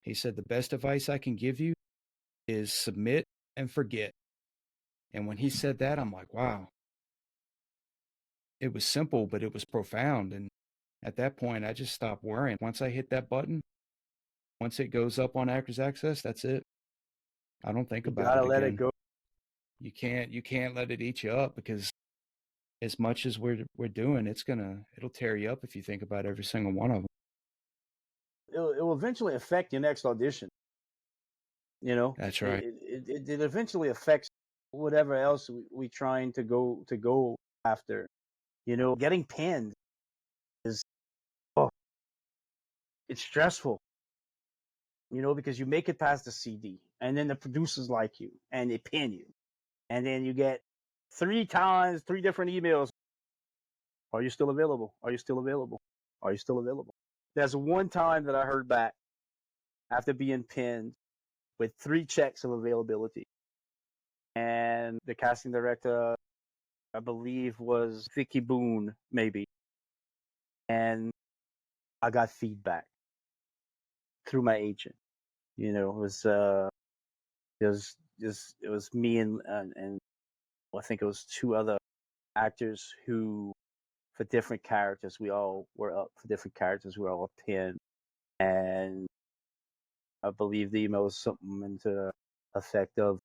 He said, the best advice I can give you is submit and forget. And when he said that, I'm like, wow. It was simple, but it was profound. And at that point, I just stopped worrying. Once I hit that button, once it goes up on Actors Access, that's it. I don't think about it again. Let it go. You can't let it eat you up, because as much as we're doing, it'll tear you up if you think about every single one of them. It will eventually affect your next audition. You know, That's right. it eventually affects whatever else we trying to go after. You know, getting pinned is it's stressful. You know, because you make it past the CD, and then the producers like you, and they pin you, and then you get 3 different emails. Are you still available? Are you still available? Are you still available? There's one time that I heard back after being pinned with 3 checks of availability. And the casting director, I believe, was Vicky Boone, maybe. And I got feedback through my agent. You know, it was me and I think it was 2 other actors who, for different characters, we all were up for different characters. We were all pinned, and I believe the email was something into the effect of,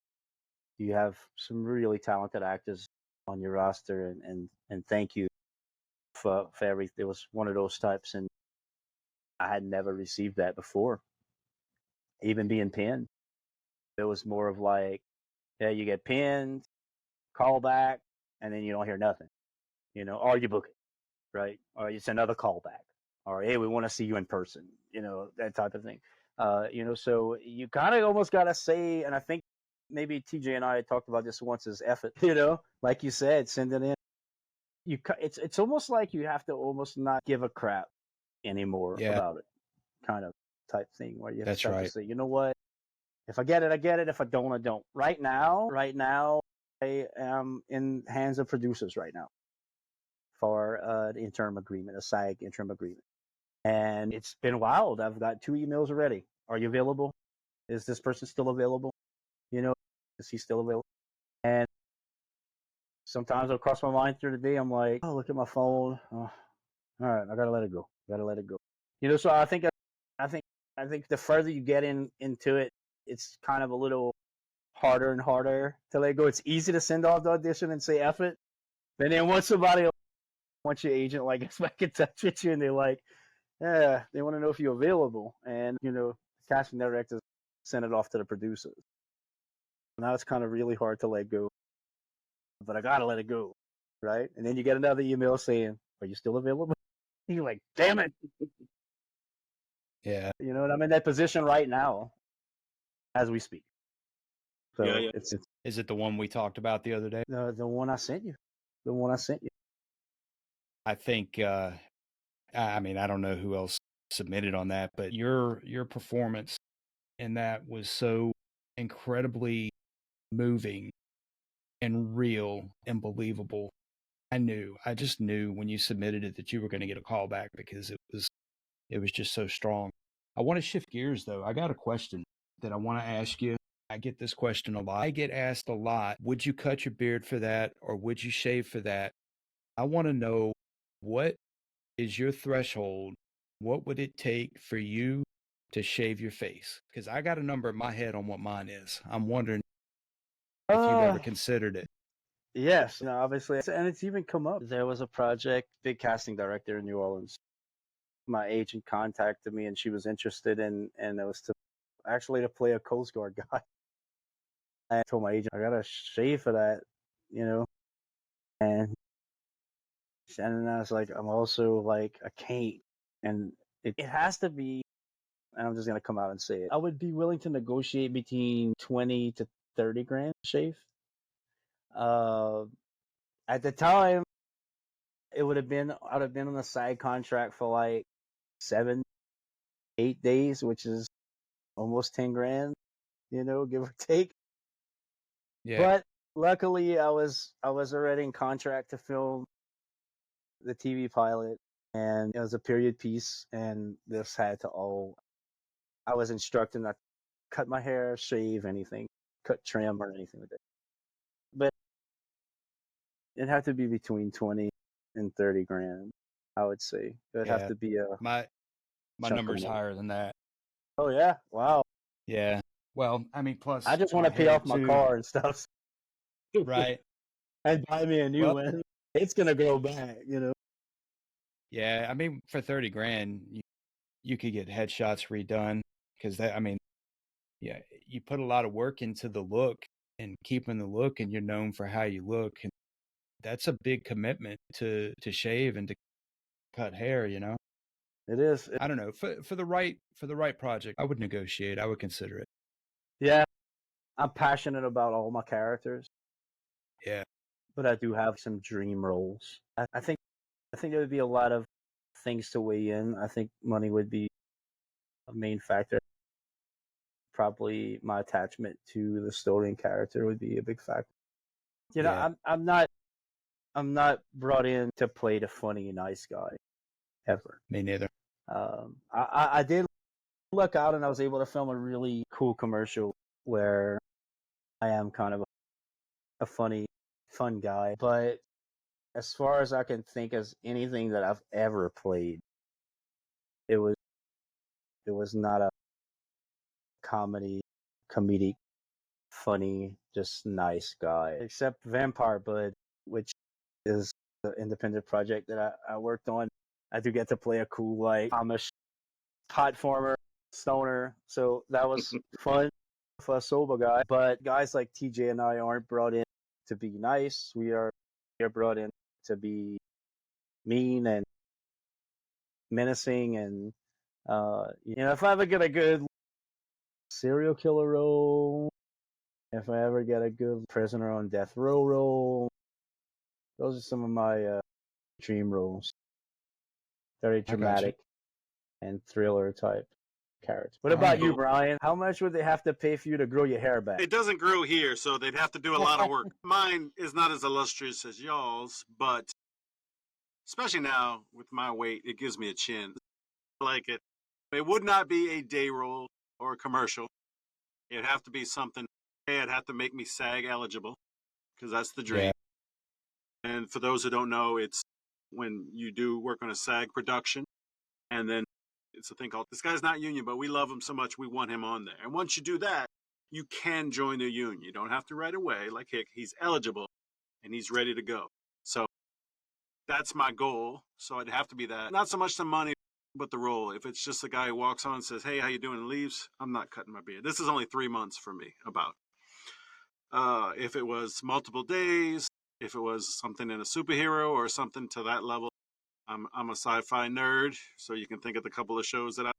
you have some really talented actors on your roster, and thank you for everything. It was one of those types, and I had never received that before. Even being pinned, it was more of like, yeah, you get pinned, call back, and then you don't hear nothing. You know, or you book it, right? Or it's another callback, or hey, we want to see you in person. You know, that type of thing. You know, so you kind of almost gotta say, and I think maybe TJ and I had talked about this once, is effort. You know, like you said, send it in. It's almost like you have to almost not give a crap anymore about it, kind of type thing, where you have That's right. to say, you know what, if I get it, I get it. If I don't, I don't. Right now, I am in hands of producers right now for an interim agreement, a SAG interim agreement. And it's been wild. I've got 2 emails already. Are you available? Is this person still available? You know, is he still available? And sometimes it'll cross my mind through the day. I'm like, oh, look at my phone. Oh, all right, I gotta let it go. You know, so I think the further you get into it, it's kind of a little harder and harder to let go. It's easy to send off the audition and say F it. And then once your agent like gets back in touch with you and they're like, yeah, they want to know if you're available. And, you know, the casting directors send it off to the producers. Now it's kind of really hard to let go. But I gotta let it go. Right? And then you get another email saying, are you still available? You're like, damn it. Yeah. You know, and I'm in that position right now as we speak. So Yeah. it's Is it the one we talked about the other day? the one I sent you. The one I sent you. I think I mean, I don't know who else submitted on that, but your performance in that was so incredibly moving and real and believable. I just knew when you submitted it that you were going to get a call back, because it was just so strong. I want to shift gears though. I got a question that I want to ask you. I get this question a lot. I get asked a lot, would you cut your beard for that, or would you shave for that? I want to know, what is your threshold? What would it take for you to shave your face? Because I got a number in my head on what mine is. I'm wondering if you've ever considered it. Yes, you know, obviously, and it's even come up. There was a project, big casting director in New Orleans. My agent contacted me, and she was interested in, and it was to play a Coast Guard guy. I told my agent, I gotta shave for that, you know, and then I was like, I'm also like, I can't, and it has to be, and I'm just gonna come out and say it. I would be willing to negotiate between 20 to 30 grand shave. At the time, I'd have been on a side contract for like 7, 8 days, which is almost 10 grand, you know, give or take. Yeah. But luckily, I was already in contract to film the TV pilot, and it was a period piece, and this had to all. I was instructed not to cut my hair, shave, anything, cut trim or anything like that. But it had to be between 20 and 30 grand, I would say. It would have to be a my chunk of number's money. higher than that. Oh yeah, wow. Yeah. Well, I mean, plus I just want to pay off my car and stuff. Right. And buy me a new one. it's gonna grow back, you know. Yeah, I mean, for 30 grand, you could get headshots redone because that, I mean, yeah, you put a lot of work into the look and keeping the look, and you're known for how you look, and that's a big commitment to shave and to cut hair, you know. It is. I don't know, for the right project, I would negotiate. I would consider it. Yeah, I'm passionate about all my characters, Yeah. but I do have some dream roles. I think there would be a lot of things to weigh in. I think money would be a main factor. Probably my attachment to the story and character would be a big factor. You know, Yeah. I'm not brought in to play the funny nice guy ever. Me neither. I did luck out and I was able to film a really cool commercial where I am kind of a funny, fun guy. But as far as I can think as anything that I've ever played, it was not a comedic, funny, just nice guy. Except Vampire Bud, which is the independent project that I worked on. I do get to play a cool, like, Amish hot farmer, stoner. So that was fun for a sober guy. But guys like TJ and I aren't brought in to be nice. We are brought in to be mean and menacing. And, you know, if I ever get a good serial killer role, if I ever get a good prisoner on death row role, those are some of my dream roles. Very dramatic and thriller type characters. What about you, Brian? How much would they have to pay for you to grow your hair back? It doesn't grow here, so they'd have to do a lot of work. Mine is not as illustrious as y'all's, but especially now with my weight, it gives me a chin. I like it. It would not be a day roll or a commercial. It'd have to be something. It'd have to make me SAG eligible, because that's the dream. Yeah. And for those who don't know, it's when you do work on a SAG production, and then it's a thing called, this guy's not union, but we love him so much we want him on there. And once you do that, you can join the union. You don't have to right away, like Hick. He's eligible, and he's ready to go. So that's my goal. So it'd have to be that. Not so much the money, but the role. If it's just a guy who walks on and says, hey, how you doing, and leaves, I'm not cutting my beard. This is only 3 months for me, about. If it was multiple days, if it was something in a superhero or something to that level, I'm a sci-fi nerd, so you can think of the couple of shows that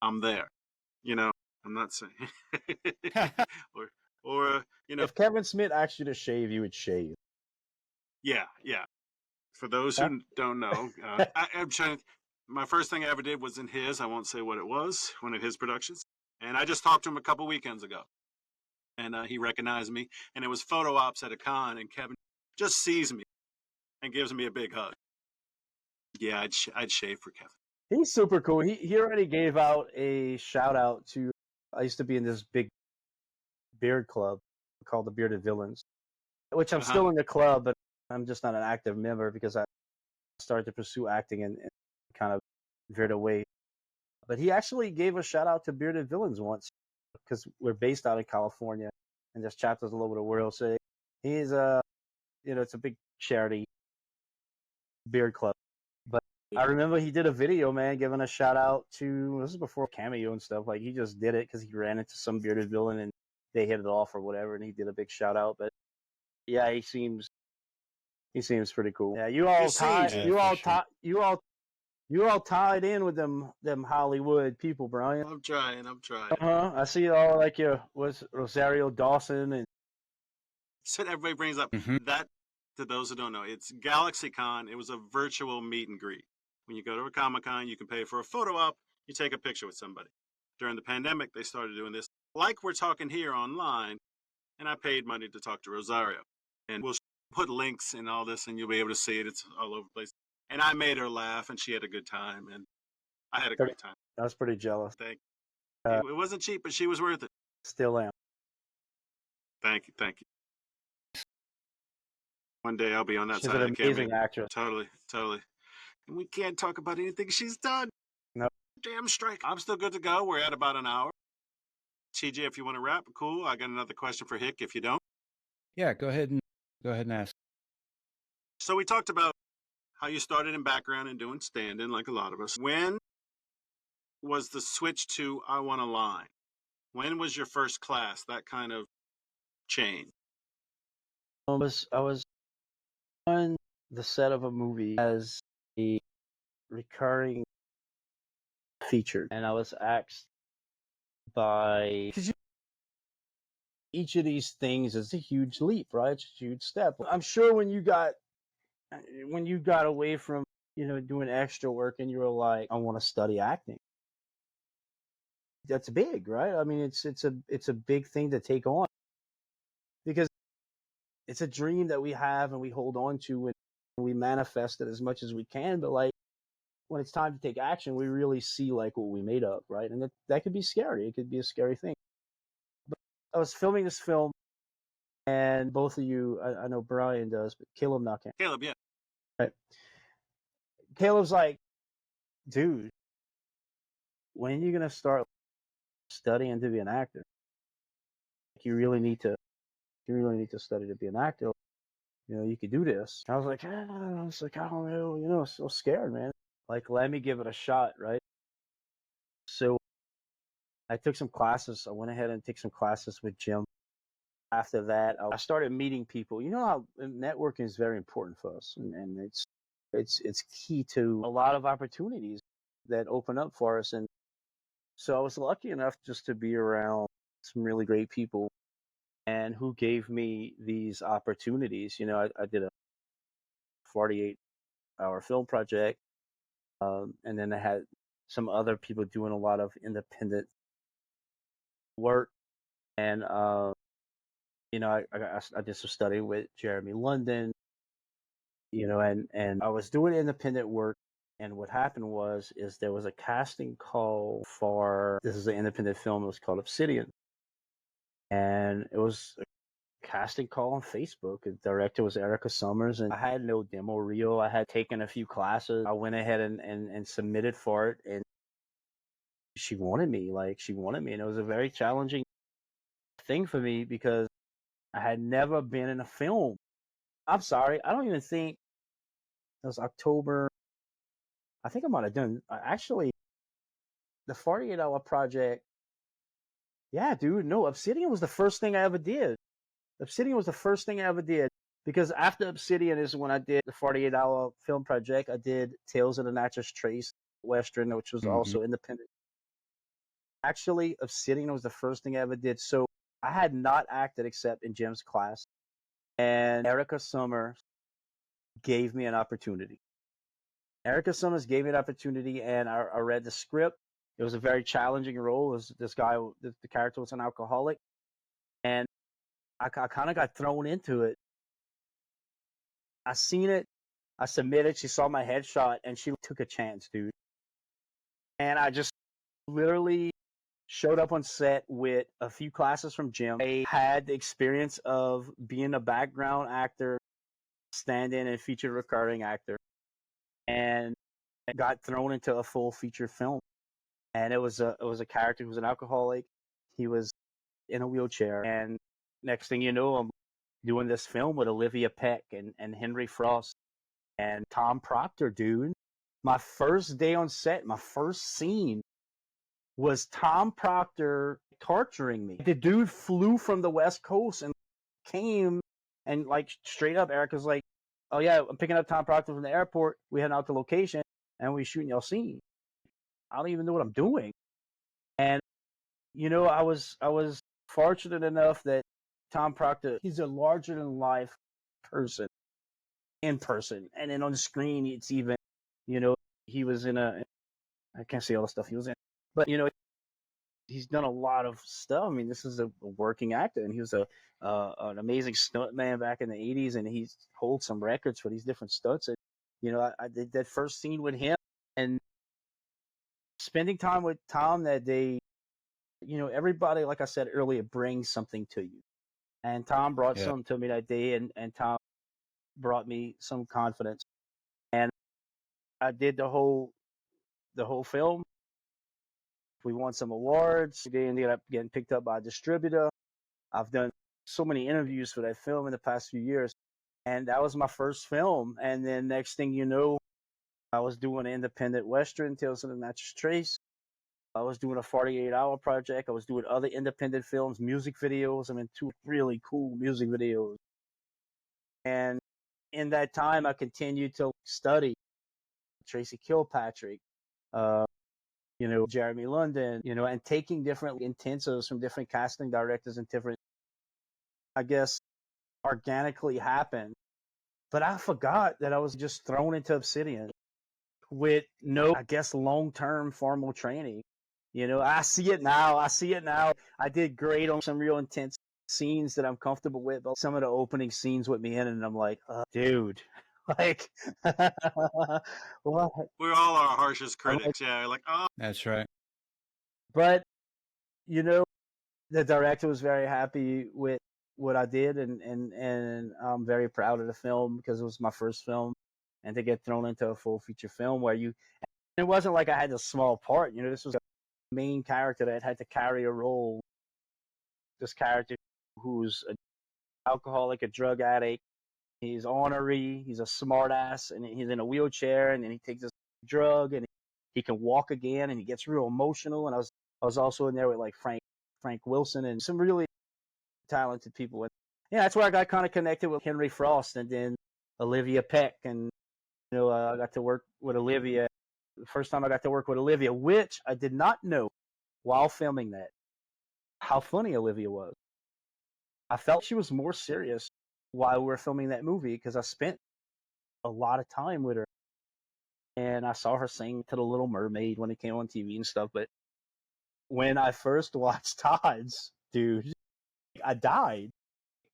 I'm there. You know, I'm not saying. or you know. If Kevin Smith asked you to shave, you would shave. Yeah. For those who don't know, I'm trying to. My first thing I ever did was in his. I won't say what it was. One of his productions, and I just talked to him a couple weekends ago, and he recognized me, and it was photo ops at a con, and Kevin just sees me and gives me a big hug. Yeah, I'd shave for Kevin. He's super cool. He already gave out a shout out to. I used to be in this big beard club called the Bearded Villains, which I'm still in the club, but I'm just not an active member because I started to pursue acting and kind of veered away. But he actually gave a shout out to Bearded Villains once because we're based out in California and there's chapters all over the world. So he's it's a big charity beard club. But I remember he did a video, man, giving a shout out to, this is before Cameo and stuff. Like, he just did it because he ran into some bearded villain and they hit it off or whatever, and he did a big shout out. But yeah, he seems pretty cool. Yeah, you all tied in with them Hollywood people, Brian. I'm trying. I see all like was Rosario Dawson and. So everybody brings up that. To those who don't know, it's GalaxyCon. It was a virtual meet and greet. When you go to a Comic-Con, you can pay for a photo op. You take a picture with somebody. During the pandemic, they started doing this. Like we're talking here online, and I paid money to talk to Rosario. And we'll put links and all this, and you'll be able to see it. It's all over the place. And I made her laugh, and she had a good time, and I had a great time. I was pretty jealous. Thank you. It wasn't cheap, but she was worth it. Still am. Thank you. One day I'll be on that She's side an of the camera. amazing actress. Totally. And we can't talk about anything she's done. No. Damn strike. I'm still good to go. We're at about an hour. TJ, if you want to wrap, cool. I got another question for Hick if you don't. Yeah, go ahead and ask. So we talked about how you started in background and doing stand-in like a lot of us. When was the switch to I want a line? When was your first class? That kind of change. I was on the set of a movie as a recurring feature, and I was asked by because each of these things is a huge leap, right? It's a huge step. I'm sure when you got away from doing extra work and you were like, I want to study acting. That's big, right? I mean, it's a big thing to take on because it's a dream that we have and we hold on to and we manifest it as much as we can. But like when it's time to take action, we really see like what we made of, right? And that could be scary. It could be a scary thing. But I was filming this film, and both of you, I know Brian does, but Caleb not can. Caleb, yeah. Right. Caleb's like, dude, when are you gonna start studying to be an actor? You really need to study to be an actor. You could do this. I was like, I don't know, so scared, man. Like, let me give it a shot, right? So I took some classes. I went ahead and took some classes with Jim. After that, I started meeting people. You know how networking is very important for us, and it's key to a lot of opportunities that open up for us. And so I was lucky enough just to be around some really great people and who gave me these opportunities. I did a 48-hour film project, and then I had some other people doing a lot of independent work. And I did some study with Jeremy London, and I was doing independent work. And what happened is there was a casting call for, this is an independent film, it was called Obsidian. And it was a casting call on Facebook. The director was Erica Summers, and I had no demo reel. I had taken a few classes. I went ahead and submitted for it, and she wanted me. And it was a very challenging thing for me because I had never been in a film. I'm sorry, I don't even think it was October. I think I might have done actually the 48-hour project. Yeah, dude, no, Obsidian was the first thing I ever did. Obsidian was the first thing I ever did because after Obsidian is when I did the 48-hour film project. I did Tales of the Natchez Trace Western, which was also independent. Actually, Obsidian was the first thing I ever did. So I had not acted except in Jim's class. And Erica Summers gave me an opportunity. And I read the script. It was a very challenging role. It was this guy, the character was an alcoholic. And I kind of got thrown into it. I seen it. I submitted. She saw my headshot, and she took a chance, dude. And I just literally showed up on set with a few classes from Jim. I had the experience of being a background actor, stand-in and feature recurring actor, and got thrown into a full feature film. And it was a character who was an alcoholic. He was in a wheelchair, and next thing you know, I'm doing this film with Olivia Peck and Henry Frost and Tom Proctor, dude. My first day on set, my first scene was Tom Proctor torturing me. The dude flew from the West Coast and came, and like straight up, Erica's like, oh yeah, I'm picking up Tom Proctor from the airport. We heading out to location and we shooting y'all scene. I don't even know what I'm doing. And I was fortunate enough that Tom Proctor, he's a larger than life person in person, and then on the screen it's even, he was in I can't say all the stuff he was in, but he's done a lot of stuff. I mean, this is a working actor, and he was an amazing stuntman back in the '80s, and he holds some records for these different stunts. And I did that first scene with him, and spending time with Tom that day. Everybody, like I said earlier, brings something to you, and Tom brought something to me that day, and Tom brought me some confidence, and I did the whole film. We won some awards. They ended up getting picked up by a distributor. I've done so many interviews for that film in the past few years. And that was my first film. And then next thing you know, I was doing an independent Western, Tales of the Natchez Trace. I was doing a 48-hour project. I was doing other independent films, music videos. I'm in 2 really cool music videos. And in that time, I continued to study Tracy Kilpatrick, Jeremy London, and taking different intensives from different casting directors and different, I guess, organically happened. But I forgot that I was just thrown into Obsidian with no, I guess, long-term formal training. I see it now. I did great on some real intense scenes that I'm comfortable with, but some of the opening scenes with me in, and I'm like, dude, like, what? We're all our harshest critics. Yeah, like, oh. That's right. But, the director was very happy with what I did, and I'm very proud of the film because it was my first film. And to get thrown into a full feature film where it wasn't like I had a small part, this was a main character that had to carry a role. This character who's an alcoholic, a drug addict, he's ornery, he's a smartass, and he's in a wheelchair, and then he takes this drug, and he can walk again, and he gets real emotional. And I was also in there with like Frank Wilson and some really talented people. And yeah, that's where I got kind of connected with Henry Frost, and then Olivia Peck, and I got to work with Olivia. The first time I got to work with Olivia, which I did not know while filming that, how funny Olivia was. I felt she was more serious while we were filming that movie because I spent a lot of time with her. And I saw her sing to The Little Mermaid when it came on TV and stuff. But when I first watched Todd's, dude, I died.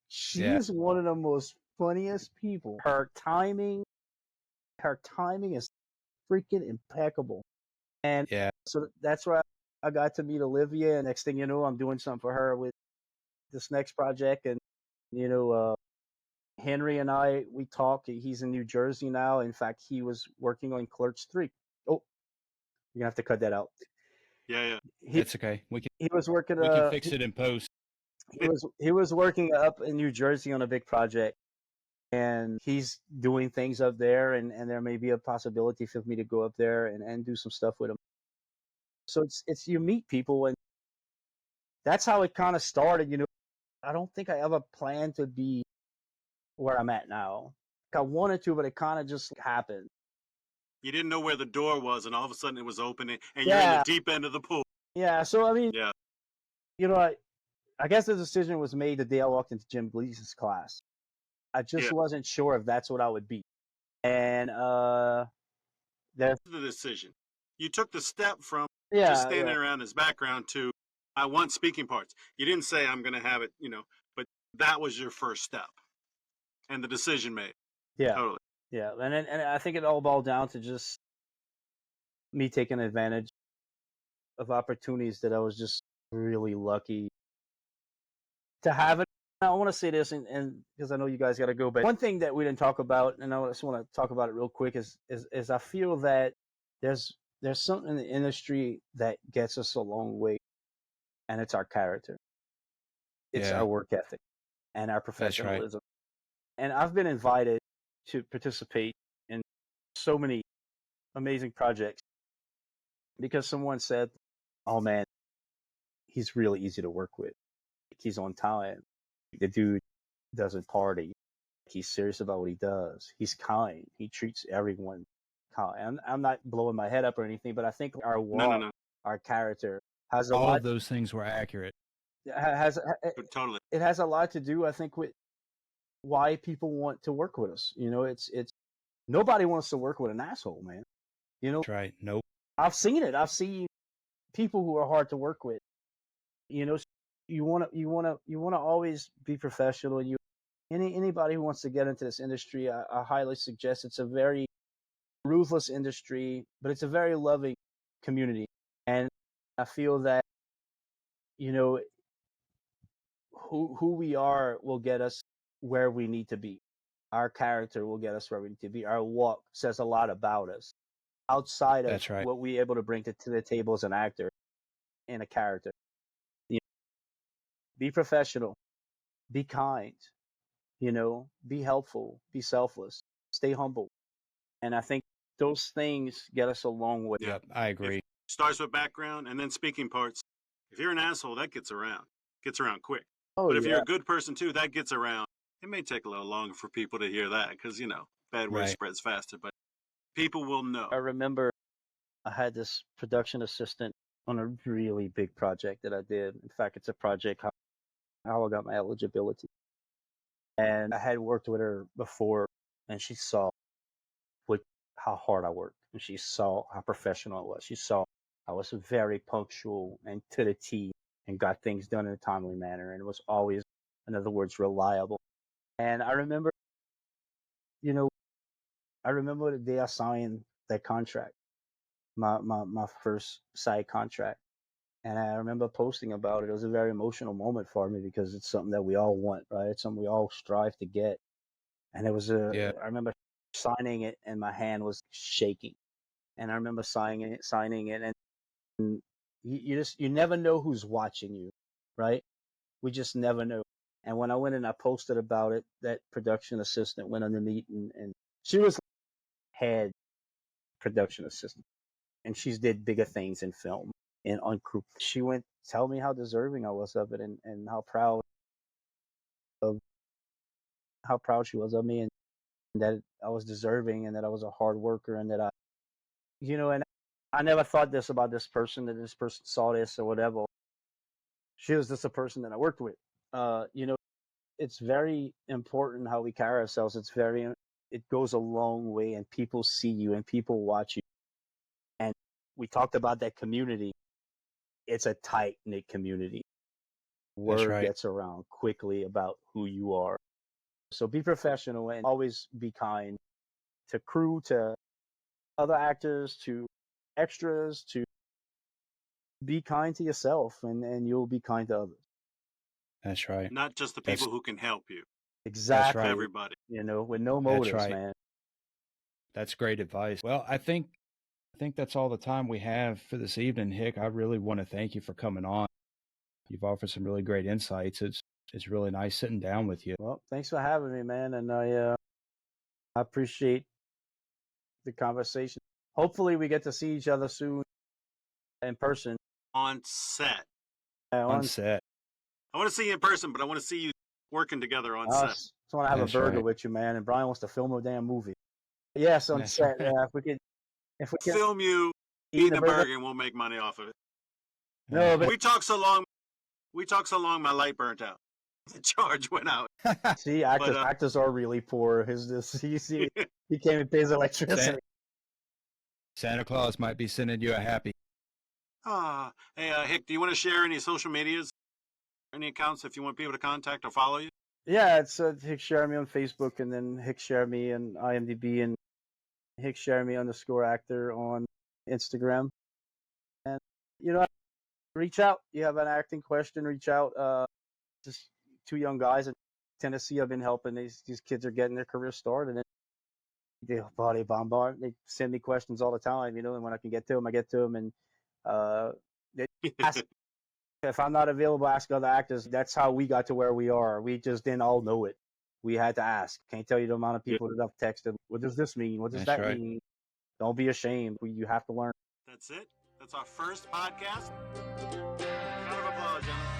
She's one of the most funniest people. Her timing is freaking impeccable. And so that's where I got to meet Olivia. And next thing you know, I'm doing something for her with this next project. And, Henry and we talk. He's in New Jersey now. In fact, he was working on Clerks 3. Oh, you're going to have to cut that out. Yeah. That's okay. He was working. We can fix it in post. He was working up in New Jersey on a big project. And he's doing things up there, and there may be a possibility for me to go up there and do some stuff with him. So it's you meet people, and that's how it kind of started. I don't think I ever planned to be where I'm at now. I wanted to, but it kind of just happened. You didn't know where the door was, and all of a sudden it was opening, and you're in the deep end of the pool. Yeah, so I mean, I guess the decision was made the day I walked into Jim Gleason's class. I just wasn't sure if that's what I would be. And that's the decision. You took the step from just standing around his background to, I want speaking parts. You didn't say I'm going to have it, but that was your first step. And the decision made. Yeah. Totally. Yeah. And I think it all boiled down to just me taking advantage of opportunities that I was just really lucky to have it. I want to say this, and because I know you guys got to go, but one thing that we didn't talk about, and I just want to talk about it real quick, is I feel that there's something in the industry that gets us a long way, and it's our character. It's our work ethic and our professionalism. Right. And I've been invited to participate in so many amazing projects because someone said, "Oh man, he's really easy to work with. He's on time. The dude doesn't party. He's serious about what he does. He's kind. He treats everyone kind." I'm not blowing my head up or anything, but I think our walk, our character has a lot. All of those things were accurate. Totally. It has a lot to do, I think, with why people want to work with us. It's nobody wants to work with an asshole, man. That's right. Nope. I've seen it. I've seen people who are hard to work with. You want to always be professional. And anybody who wants to get into this industry, I highly suggest. It's a very ruthless industry, but it's a very loving community. And I feel that, who we are will get us where we need to be. Our character will get us where we need to be. Our walk says a lot about us outside of what we're able to bring to the table as an actor and a character. Be professional, be kind, be helpful, be selfless, stay humble. And I think those things get us a long way. Yep, I agree. Starts with background and then speaking parts. If you're an asshole, that gets around quick. Oh, But if you're yeah. a good person too, that gets around. It may take a little longer for people to hear that because, bad word Right. spreads faster, but people will know. I remember I had this production assistant on a really big project that I did. In fact, it's a project how I got my eligibility. And I had worked with her before, and she saw how hard I worked, and she saw how professional I was. She saw I was very punctual and to the T and got things done in a timely manner, and was always, in other words, reliable. And I remember, the day I signed that contract, my first side contract. And I remember posting about it. It was a very emotional moment for me because it's something that we all want, right? It's something we all strive to get. And it was I remember signing it and my hand was shaking. And I remember signing it, and you never know who's watching you, right? We just never know. And when I went and I posted about it, that production assistant went underneath, and she was head production assistant, and she's did bigger things in film and on crew. She went tell me how deserving I was of it, and how proud she was of me, and that I was deserving, and that I was a hard worker, and that and I never thought this about this person, that this person saw this or whatever. She was just a person that I worked with. It's very important how we carry ourselves. It goes a long way, and people see you and people watch you. And we talked about that community. It's a tight knit community. Word right. gets around quickly about who you are. So be professional and always be kind to crew, to other actors, to extras, to be kind to yourself, and you'll be kind to others. That's right. Not just the people who can help you. Exactly. right. Everybody. With no motives, right. man. That's great advice. Well, I think that's all the time we have for this evening, Hick. I really want to thank you for coming on. You've offered some really great insights. It's really nice sitting down with you. Well, thanks for having me, man, and I appreciate the conversation. Hopefully, we get to see each other soon in person. On set. On set. I want to see you in person, but I want to see you working together on set. I just want to have That's a burger right. with you, man. And Brian wants to film a damn movie. Yes, on That's set. right. Yeah, if we can Film you eating a burger and we'll make money off of it. No, but We talked so long, my light burnt out. The charge went out. see, actors are really poor. He came and pays electricity. Santa Claus might be sending you a happy. Hey, Hick, do you want to share any social medias, any accounts if you want people to contact or follow you? Yeah, it's Hick Cheramie on Facebook, and then Hick Cheramie and IMDb, and Hick Cheramie _actor on Instagram. And reach out. You have an acting question, reach out. Just two young guys in Tennessee. I've been helping these kids are getting their career started, and they bombard. They send me questions all the time, and when I can get to them, I get to them, and they ask. If I'm not available, ask other actors. That's how we got to where we are. We just didn't all know it. We had to ask. Can't tell you the amount of people that have texted. What does this mean? What does That's that right. mean? Don't be ashamed. You have to learn. That's it. That's our first podcast. Round of applause, gentlemen.